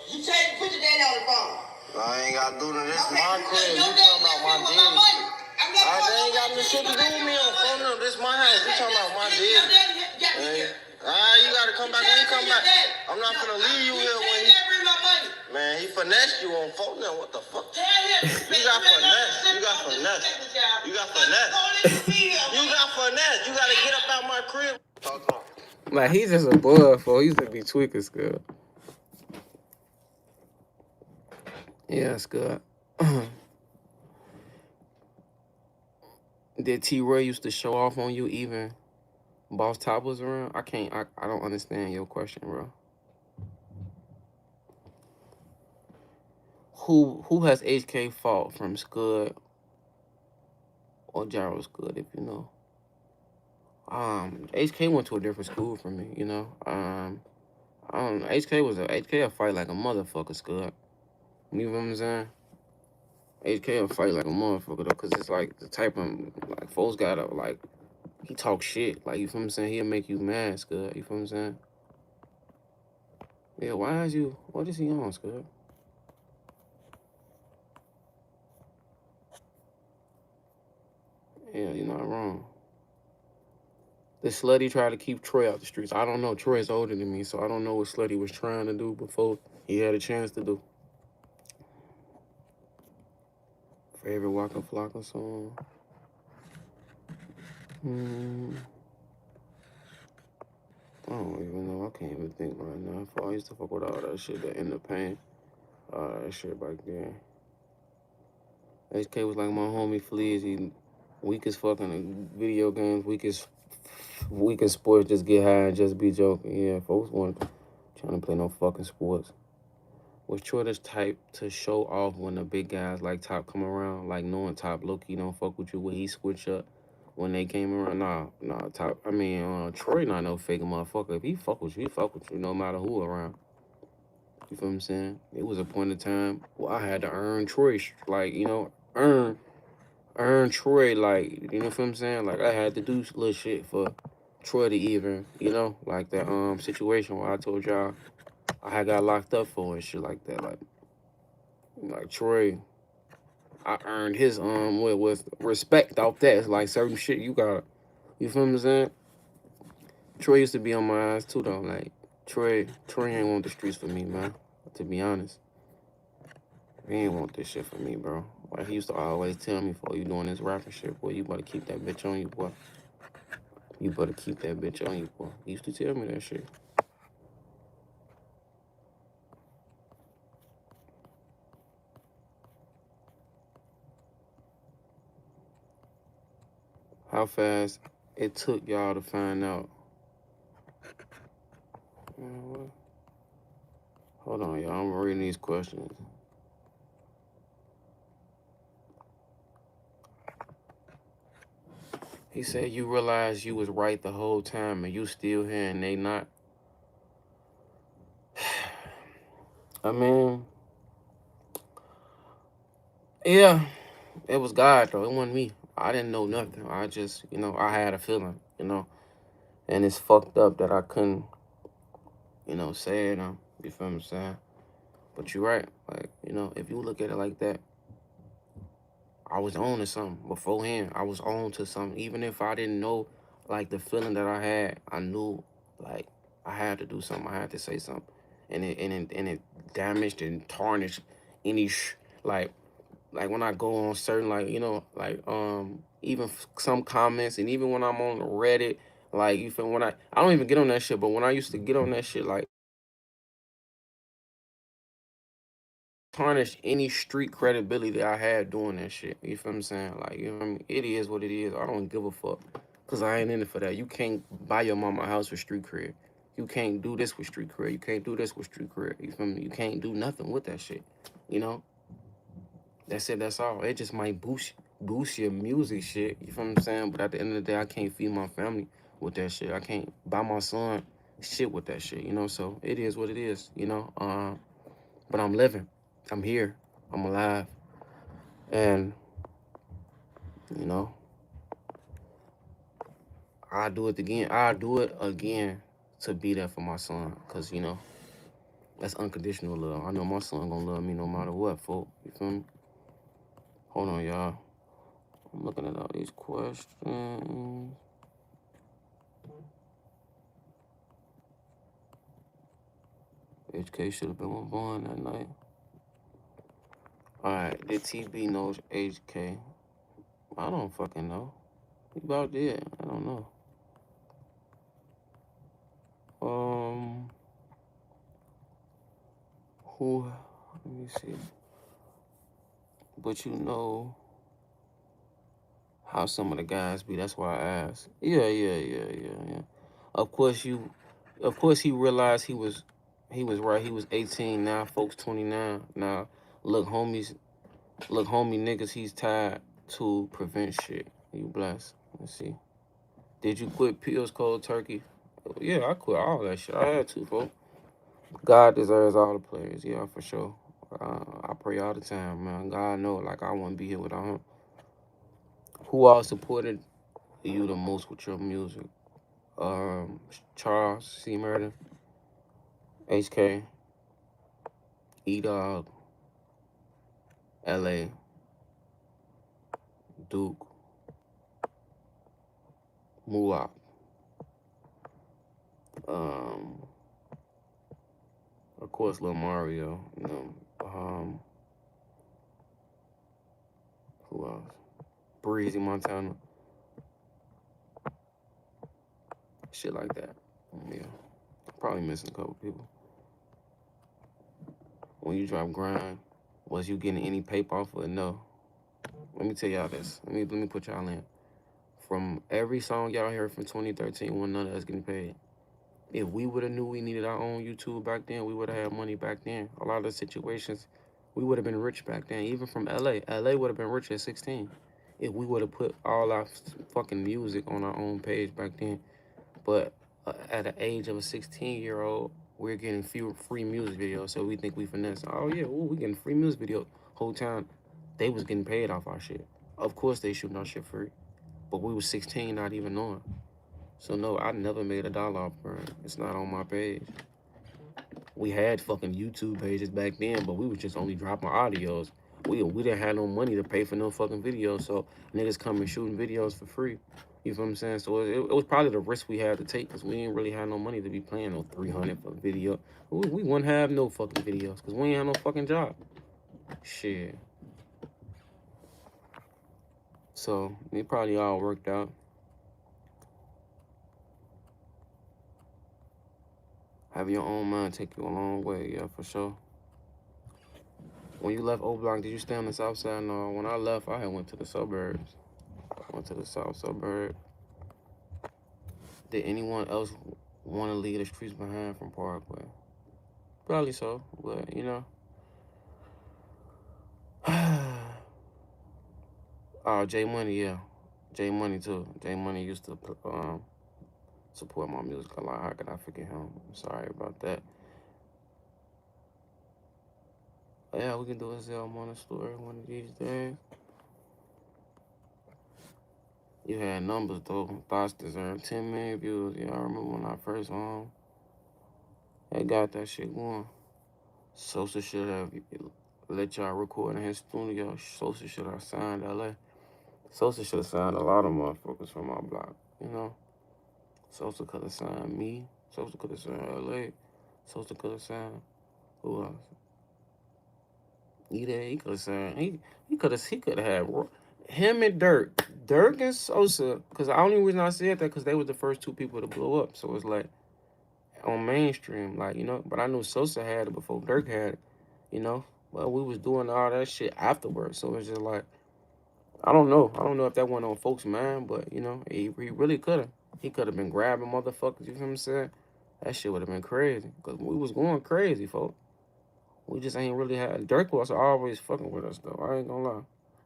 Speaker 1: You put your daddy on the phone. I ain't got to do this. Okay, my crib. You talking about my daddy. They ain't got no shit to do with me on the phone. No, this my house. You talking about my daddy. You got to come back when he come back. I'm not going to leave you here when he... Man, he finessed you on phone now. What the fuck? You got finesse. You got finesse. You got finesse. You got finesse. You got to get up out my crib. Like, he's just a bug, for he used to be tweaking, Scott. Yeah, Scott. Did T-Roy used to show off on you even Boss Top was around? I don't understand your question, bro. Who has HK fought from Scud or Gyro Scud, if you know? HK went to a different school from me, you know. HK a fight like a motherfucker, Scud. You know what I'm saying? HK will fight like a motherfucker though, cause it's like the type of like folks gotta like he talk shit. Like, you feel what I'm saying? He'll make you mad, Scud. You feel what I'm saying? Yeah, what is he on, Scud? Yeah, you're not wrong. The Slutty tried to keep Troy out the streets. I don't know. Troy's older than me, so I don't know what Slutty was trying to do before he had a chance to do. Favorite Waka Flocka song? I don't even know. I can't even think right now. I used to fuck with all that shit, that In the Pain. That shit back then. HK was like my homie Fleas. He weak as fucking in video games, weak as sports, just get high and just be joking. Yeah, folks weren't trying to play no fucking sports. Was Troy this type to show off when the big guys like Top come around? Like knowing Top low-key don't fuck with you, when he switch up when they came around? Nah, Top. I mean, Troy not no fake motherfucker. If he fuck with you, he fuck with you no matter who around. You feel what I'm saying? It was a point in time where I had to earn Troy, like, earn earn Troy, like, you know what I'm saying? Like, I had to do little shit for Troy to even, like that situation where I told y'all I had got locked up for and shit like that. Like Troy, I earned his with respect off that. It's like certain shit you got. You feel what I'm saying? Troy used to be on my ass too though. Like Troy ain't want the streets for me, man. To be honest, he ain't want this shit for me, bro. Like he used to always tell me, "For you doing this rapping shit, boy, you better keep that bitch on you, boy. You better keep that bitch on you, boy." He used to tell me that shit. How fast it took y'all to find out? You know what? Hold on, y'all. I'm reading these questions. He said you realized you was right the whole time and you still here and they not. I mean, yeah, it was God though. It wasn't me. I didn't know nothing. I just, I had a feeling, and it's fucked up that I couldn't, say it. You feel what I'm saying? But you're right. Like, if you look at it like that, I was on to something beforehand. I was on to something. Even if I didn't know, like, the feeling that I had, I knew, like, I had to do something. I had to say something. And it damaged and tarnished any, like when I go on certain, like, even some comments, and even when I'm on Reddit, like, you feel, I don't even get on that shit, but when I used to get on that shit, like, tarnish any street credibility that I had doing that shit. You feel what I'm saying? Like, you know what I mean? It is what it is. I don't give a fuck. Cause I ain't in it for that. You can't buy your mama a house with street cred. You can't do this with street cred. You can't do this with street cred. You feel me? You can't do nothing with that shit. You know? That's it, that's all. It just might boost your music shit. You feel what I'm saying? But at the end of the day, I can't feed my family with that shit. I can't buy my son shit with that shit, So it is what it is. But I'm living. I'm here. I'm alive. And, you know, I'll do it again to be there for my son. Cause, that's unconditional love. I know my son gonna love me no matter what, folks. You feel me? Hold on, y'all. I'm looking at all these questions. HK should have been born that night. Alright, did TB know HK? I don't fucking know. He about did. I don't know. Um, who? Let me see. But how some of the guys be. That's why I asked. Yeah. Of course he realized he was right. He was 18 now. Folks 29 now. Look, homie niggas. He's tied to prevent shit. You blessed. Let's see. Did you quit pills cold turkey? Yeah, I quit all that shit. I had to, folks. God deserves all the players. Yeah, for sure. I pray all the time, man. God know, like, I wouldn't be here without him. Who all supported you the most with your music? Charles C. Murder, HK, E-Dog, LA, Duke, Muak, um, of course, Lil Mario, who else? Breezy Montana, shit like that. Yeah, probably missing a couple people. When you drop Grind, was you getting any paper off of it? No. Let me tell y'all this. Let me put y'all in. From every song y'all heard from 2013, when none of us getting paid. If we would have knew we needed our own YouTube back then, we would have had money back then. A lot of the situations, we would have been rich back then. Even from LA, LA would have been rich at 16 if we would have put all our fucking music on our own page back then. But at the age of a 16-year-old, we're getting few free music videos, so we think we finesse. Oh yeah, ooh, we getting free music video. Whole time, they was getting paid off our shit. Of course they shooting our shit free. But we was 16 not even knowing. So no, I never made $1 off burn. It's not on my page. We had fucking YouTube pages back then, but we was just only dropping audios. We didn't have no money to pay for no fucking videos, so niggas come and shooting videos for free. You feel what I'm saying? So it was probably the risk we had to take because we didn't really have no money to be paying no 300 for video. We wouldn't have no fucking videos because we ain't have no fucking job. Shit. So it probably all worked out. Have your own mind take you a long way, yeah, for sure. When you left Oblock, did you stay on the south side? No, when I left, I had went to the suburbs. I went to the south suburb. Did anyone else want to leave the streets behind from Parkway? Probably so, but you know. Oh, J Money, yeah. J Money too. J Money used to support my music a lot. How could I forget him? I'm sorry about that. But yeah, we can do a Zell Money story one of these days. You had numbers though. Thoughts deserve 10 million views. Yeah, I remember when I first had got that shit going. Sosa should have let y'all record in his studio. Sosa should have signed LA. Sosa should have signed a lot of motherfuckers from my block, you know? Sosa could have signed me. Sosa could have signed LA. Sosa could have signed who else? He could have signed. He could have had him and Dirk. Dirk and Sosa, because the only reason I said that because they were the first two people to blow up. So it's like on mainstream, like, you know. But I knew Sosa had it before Dirk had it, you know. But we was doing all that shit afterwards. So it's just like I don't know. I don't know if that went on folks' mind, but you know, he really could have. He could have been grabbing motherfuckers. You feel what I'm saying? That shit would have been crazy. Cause we was going crazy, folks. We just ain't really had. Dirk was always fucking with us though. I ain't gonna lie.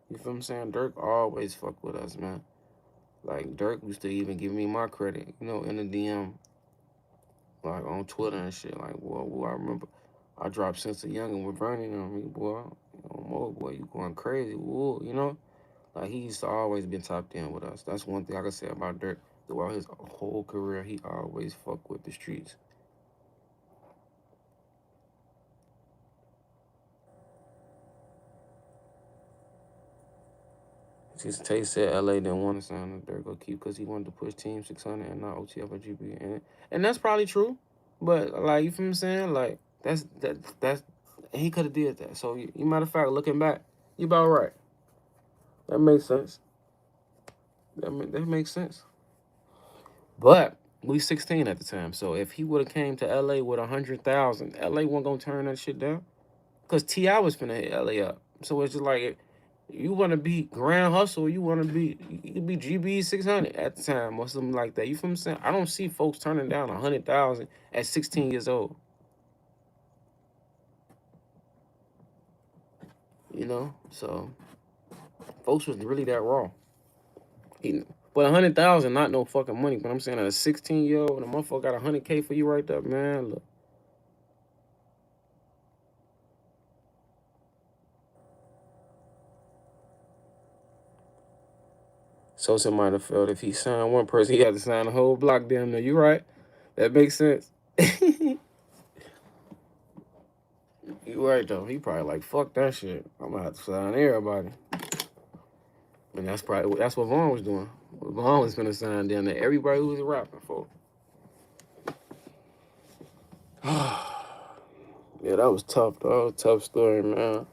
Speaker 1: You feel what I'm saying? Dirk always fuck with us, man. Like Dirk used to even give me my credit, you know, in the DM, like on Twitter and shit. Like, boy, I remember I dropped Sense of Youngin with Bernie on me, boy. You know, Mo, boy, you going crazy, whoa, you know? Like he used to always been top 10 with us. That's one thing I can say about Dirk. Throughout his whole career, he always fucked with the streets. Just Tay said LA didn't want to sign the Dirk or keep because he wanted to push Team 600 and not OTF or GB. And that's probably true. But like you feel what I'm saying? Like that's he could have did that. So you matter of fact, looking back, you about right. That makes sense. That makes sense. But we 16 at the time, so if he would have came to LA with 100,000, LA wasn't gonna turn that shit down. Cause Ti was finna hit LA up. So it's just like you want to be Grand Hustle, you could be GB 600 at the time or something like that. You feel what I'm saying? I don't see folks turning down 100,000 at 16 years old. You know, so folks was really that raw. But 100,000 not no fucking money. But I'm saying at a 16-year-old, and a motherfucker got 100K for you right there, man. Look. Sosa might have felt if he signed one person, he had to sign the whole block. Damn, no, you right. That makes sense. You right though. He probably like fuck that shit. I'm gonna have to sign everybody. And that's what Vaughn was doing. Vaughn was gonna sign down to everybody who was rapping for. Yeah, that was tough though. That was a tough story, man.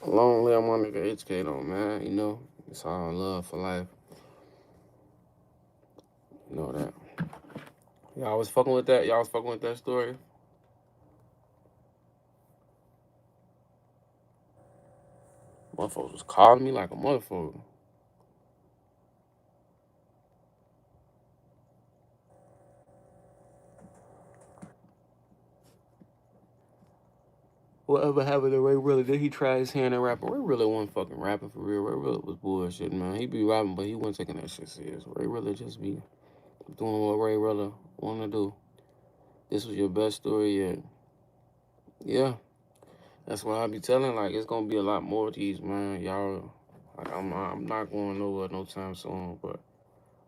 Speaker 1: Long live my nigga HK though, man. You know, it's all love for life. You know that. Y'all was fucking with that. Y'all was fucking with that story. Motherfuckers was calling me like a motherfucker. Whatever happened to Ray Rilla? Did he try his hand at rapping? Ray Rilla wasn't fucking rapping for real. Ray Rilla was bullshit, man. He be rapping, but he wasn't taking that shit serious. Ray Rilla just be doing what Ray Rilla want to do. This was your best story yet. Yeah. That's why I be telling, like, it's gonna be a lot more of these, man. Y'all Like I'm not going nowhere no time soon, but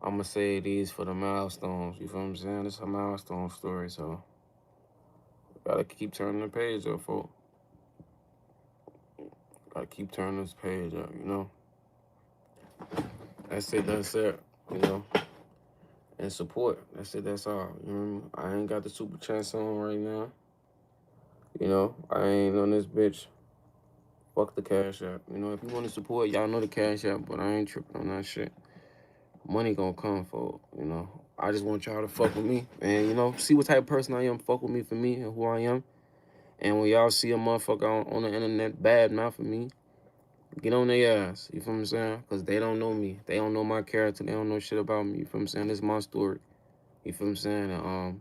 Speaker 1: I'ma say these for the milestones. You feel what I'm saying? It's a milestone story, so gotta keep turning the page up, folks. Gotta keep turning this page up, you know? That's it, that's it, you know? And support. That's it, that's all. You know what I mean? I ain't got the super chance on right now. You know, I ain't on this bitch. Fuck the cash app. You know, if you want to support, y'all know the cash app, but I ain't tripping on that shit. Money gonna come for, you know. I just want y'all to fuck with me and, you know, see what type of person I am. Fuck with me for me and who I am. And when y'all see a motherfucker on the internet bad mouth of me, get on their ass. You feel what I'm saying? Because they don't know me. They don't know my character. They don't know shit about me. You feel what I'm saying? This is my story. You feel what I'm saying? And,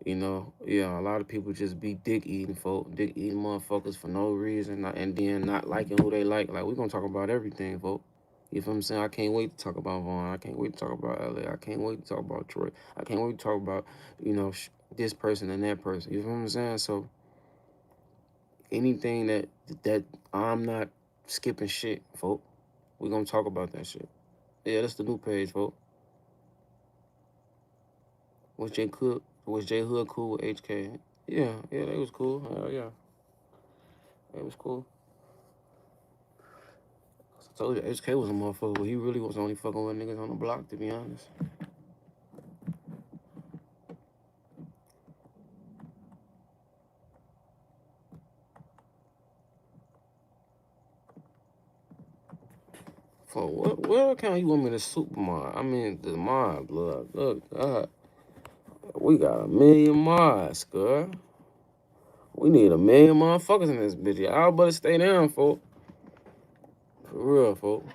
Speaker 1: you know, yeah, a lot of people just be dick eating folk, dick eating motherfuckers for no reason, and then not liking who they like. Like, we gonna talk about everything, folk. You feel what I'm saying? I can't wait to talk about Vaughn. I can't wait to talk about LA. I can't wait to talk about Troy. I can't wait to talk about, you know, this person and that person. You feel what I'm saying? So anything that I'm not skipping shit, folk. We gonna talk about that shit. Yeah, that's the new page, folk. Was J Hood cool with HK? Yeah, they was cool. Hell yeah, it was cool. I told you, HK was a motherfucker, but he really was only fucking with niggas on the block, to be honest. For what account you want me to supermod? I mean, the mod, blood. Look, we got 1,000,000 mods, girl. We need 1,000,000 motherfuckers in this bitch. Y'all better stay down, folk. For real, folk.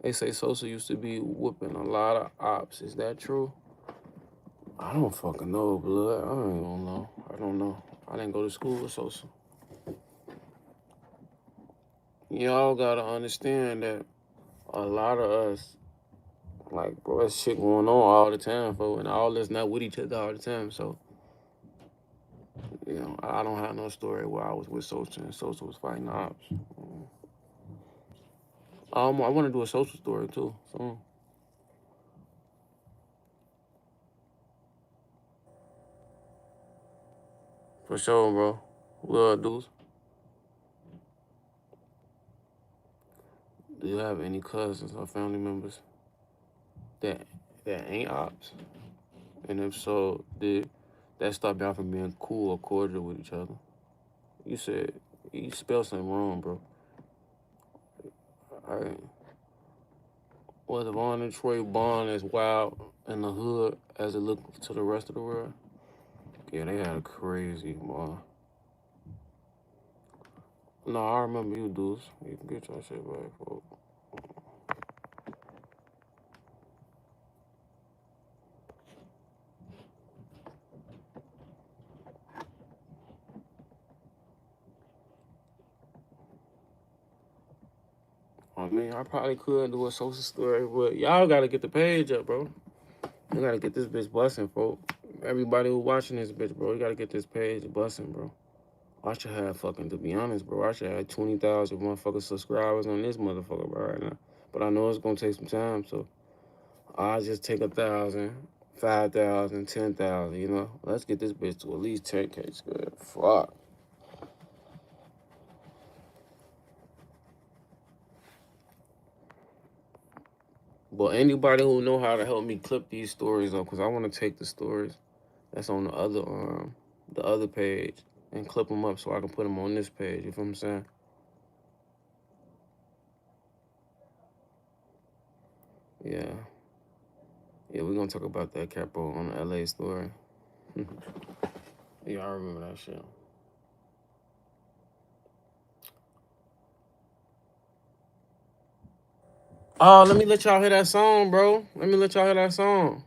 Speaker 1: They say Sosa used to be whooping a lot of ops. Is that true? I don't fucking know, blood. I don't even know. I don't know. I didn't go to school with Sosa. Y'all gotta understand that a lot of us, like, bro, there's shit going on all the time, folks, and all that's not with each other all the time. So, you know, I don't have no story where I was with Sosa and Sosa was fighting ops. I want to do a social story too. So, for sure, bro. Love dudes. Do you have any cousins or family members that that ain't ops? And if so, did that stop y'all from being cool or cordial with each other? You said you spelled something wrong, bro. All right. Was Vaughn and Troy Bond as wild in the hood as it looked to the rest of the world? Yeah, they had a crazy boy. No, I remember you dudes. You can get your shit back, folks. I mean, I probably could do a social story, but y'all gotta get the page up, bro. You gotta get this bitch busting, folks. Everybody who watching this bitch, bro, you gotta get this page busting, bro. I should have fucking, to be honest, bro, I should have 20,000 motherfucking subscribers on this motherfucker, bro, right now. But I know it's gonna take some time, so I'll just take 1,000, 5,000, 10,000, you know? Let's get this bitch to at least 10K. Good. Fuck. But anybody who know how to help me clip these stories up, because I want to take the stories that's on the other page and clip them up so I can put them on this page. You feel what I'm saying? Yeah. Yeah, we're gonna talk about that capo on the LA story. Yeah, I remember that shit. Oh, let me let y'all hear that song, bro. Let me let y'all hear that song.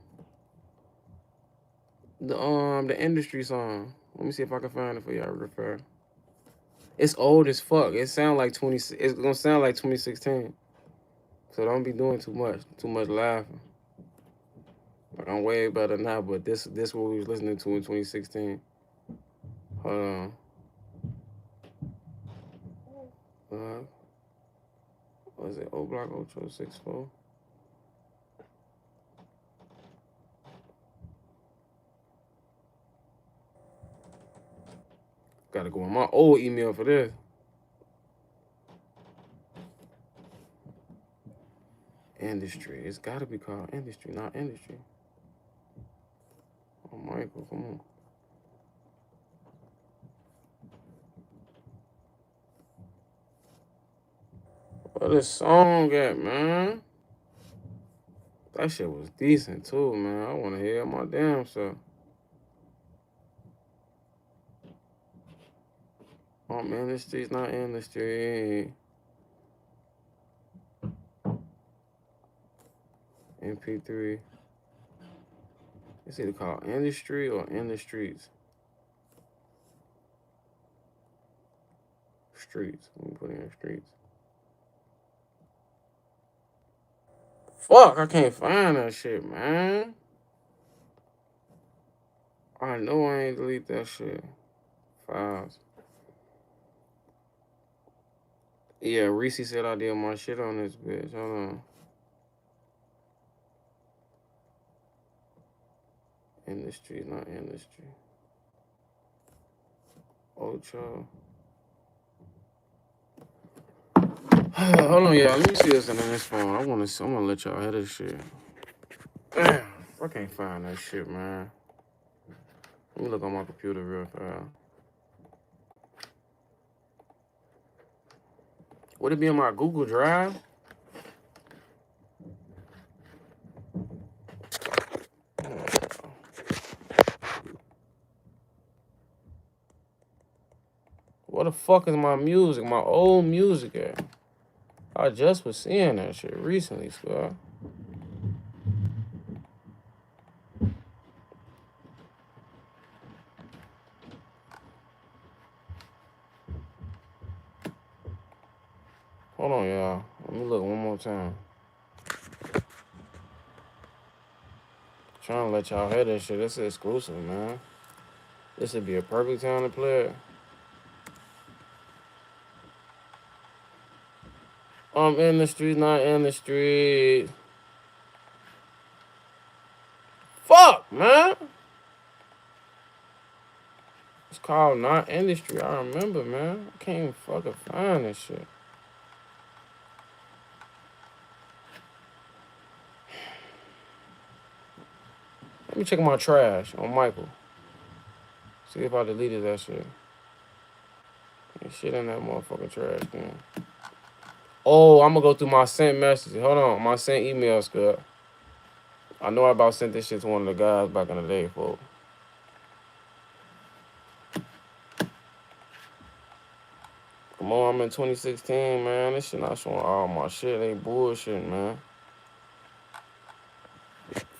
Speaker 1: The industry song. Let me see if I can find it for y'all real fast. It's old as fuck. It sound like 20. It's gonna sound like 2016. So don't be doing too much laughing. Like, I'm way better now, but this what we was listening to in 2016. Hold on. What is it? Oblock Ultra 64. Gotta go on my old email for this. Industry. It's gotta be called industry, not industry. Oh, Michael, come on. What this song at, man? That shit was decent too, man. I wanna hear my damn self. In the streets, not in the street. MP3. It's either called industry or in the streets. Streets. Let me put in streets. Fuck, I can't find that shit, man. I know I ain't delete that shit. Files. Yeah, Reese said I did my shit on this bitch. Hold on. Industry, not industry. Ultra. Hold on, y'all. Let me see this in this phone. I'm gonna let y'all hear this shit. Damn, I can't find that shit, man. Let me look on my computer real fast. Would it be in my Google Drive? What the fuck is my music? My old music at? I just was seeing that shit recently, swear. Hold on, y'all. Let me look one more time. Trying to let y'all hear this shit. This is exclusive, man. This would be a perfect time to play it. I'm in the streets, not in the street. Fuck, man. It's called Not Industry. I remember, man. I can't even fucking find this shit. Let me check my trash on Michael. See if I deleted that shit. Ain't shit in that motherfucking trash, man. Oh, I'm gonna go through my sent messages. Hold on, my sent emails, Scott. I know I about sent this shit to one of the guys back in the day, folks. Come on, I'm in 2016, man. This shit not showing all my shit. Ain't bullshit, man.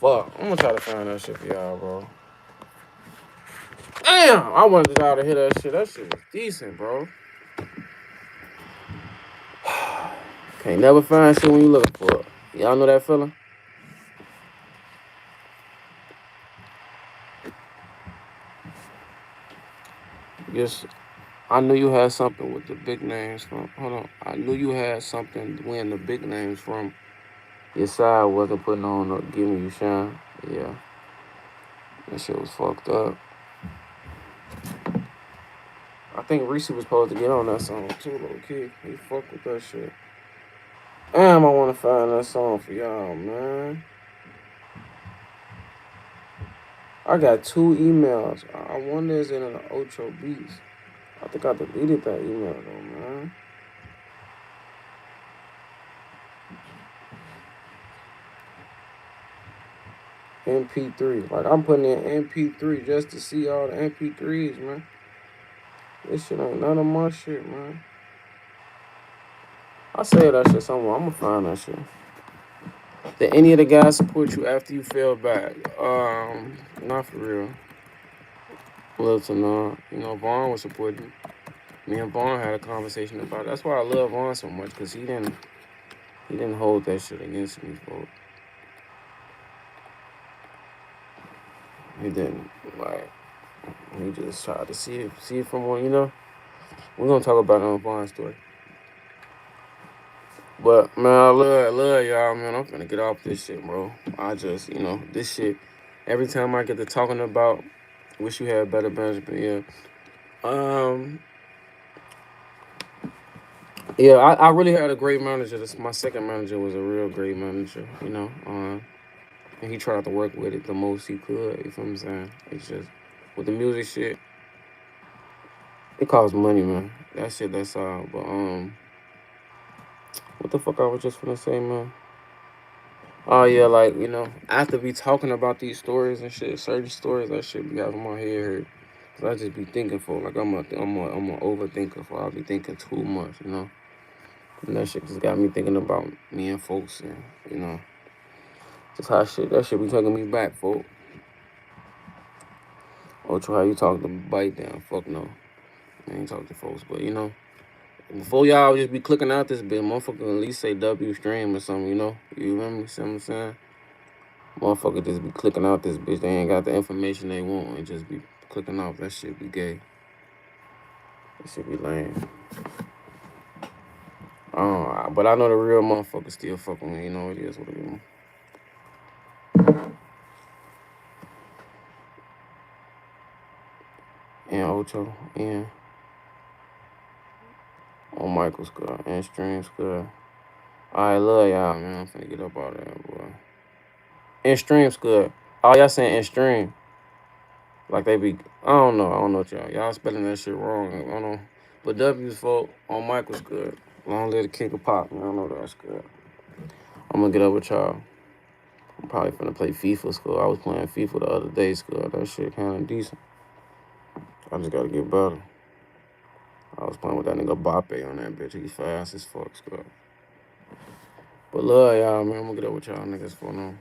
Speaker 1: Fuck, I'm gonna try to find that shit for y'all, bro. Damn, I wanted y'all to hear that shit. That shit was decent, bro. Can't never find shit when you looking for it. Y'all know that feeling? Yes, I knew you had something with the big names from. Hold on, I knew you had something when the big names from your side wasn't putting on or giving you shine. Yeah, that shit was fucked up. I think Reese was supposed to get on that song too, low key. He fucked with that shit. Damn, I want to find that song for y'all, man. I got 2 emails. I wonder is it in the Ocho Beats? I think I deleted that email though, man. MP3. Like, I'm putting in MP3 just to see all the MP3s, man. This shit ain't none of my shit, man. I say that shit somewhere. I'm gonna find that shit. Did any of the guys support you after you fell back? Not for real. Lil to know. You know, Vaughn was supporting me. Me and Vaughn had a conversation about it. That's why I love Vaughn so much, because he didn't hold that shit against me, folks. He didn't. Like, he just tried to see it from one, you know? We're gonna talk about it on Vaughn story. But man, I love y'all, man. I'm finna get off this shit, bro. I just, this shit. Every time I get to talking about, wish you had better management. Yeah. Yeah. I really had a great manager. My second manager was a real great manager. And he tried to work with it the most he could. You feel what I'm saying? It's just with the music shit, it costs money, man. That shit, that's all. But what the fuck I was just finna say, man? Oh yeah, like after we talking about these stories and shit, certain stories that shit be out of my head hurt. Cause I just be thinking for like I'm a overthinker for I be thinking too much, And that shit just got me thinking about me and folks and just how that shit be taking me back, folk. Ultra, how you talk to bite down? Fuck no, I ain't talk to folks, but before y'all just be clicking out this bit, motherfucker at least say W stream or something, You remember me? See what I'm saying? Motherfucker just be clicking out this bitch. They ain't got the information they want and just be clicking off. That shit be gay. That shit be lame. But I know the real motherfuckers still fuck with me. It is what it is. And Ocho, and on Michael's good, and Stream's good. I love y'all, man. I'm finna get up out of there, boy. And Stream's good. All y'all saying and Stream. Like they be, I don't know what y'all spelling that shit wrong. I don't know. But W's fault on Michael's good. Long live the king of pop, man. I know that's good. I'm gonna get up with y'all. I'm probably finna play FIFA school. I was playing FIFA the other day school. That shit kinda decent. I just gotta get better. I was playing with that nigga Bape on that bitch. He's fast as fuck, school. But love y'all, man. I'm gonna get up with y'all niggas for now.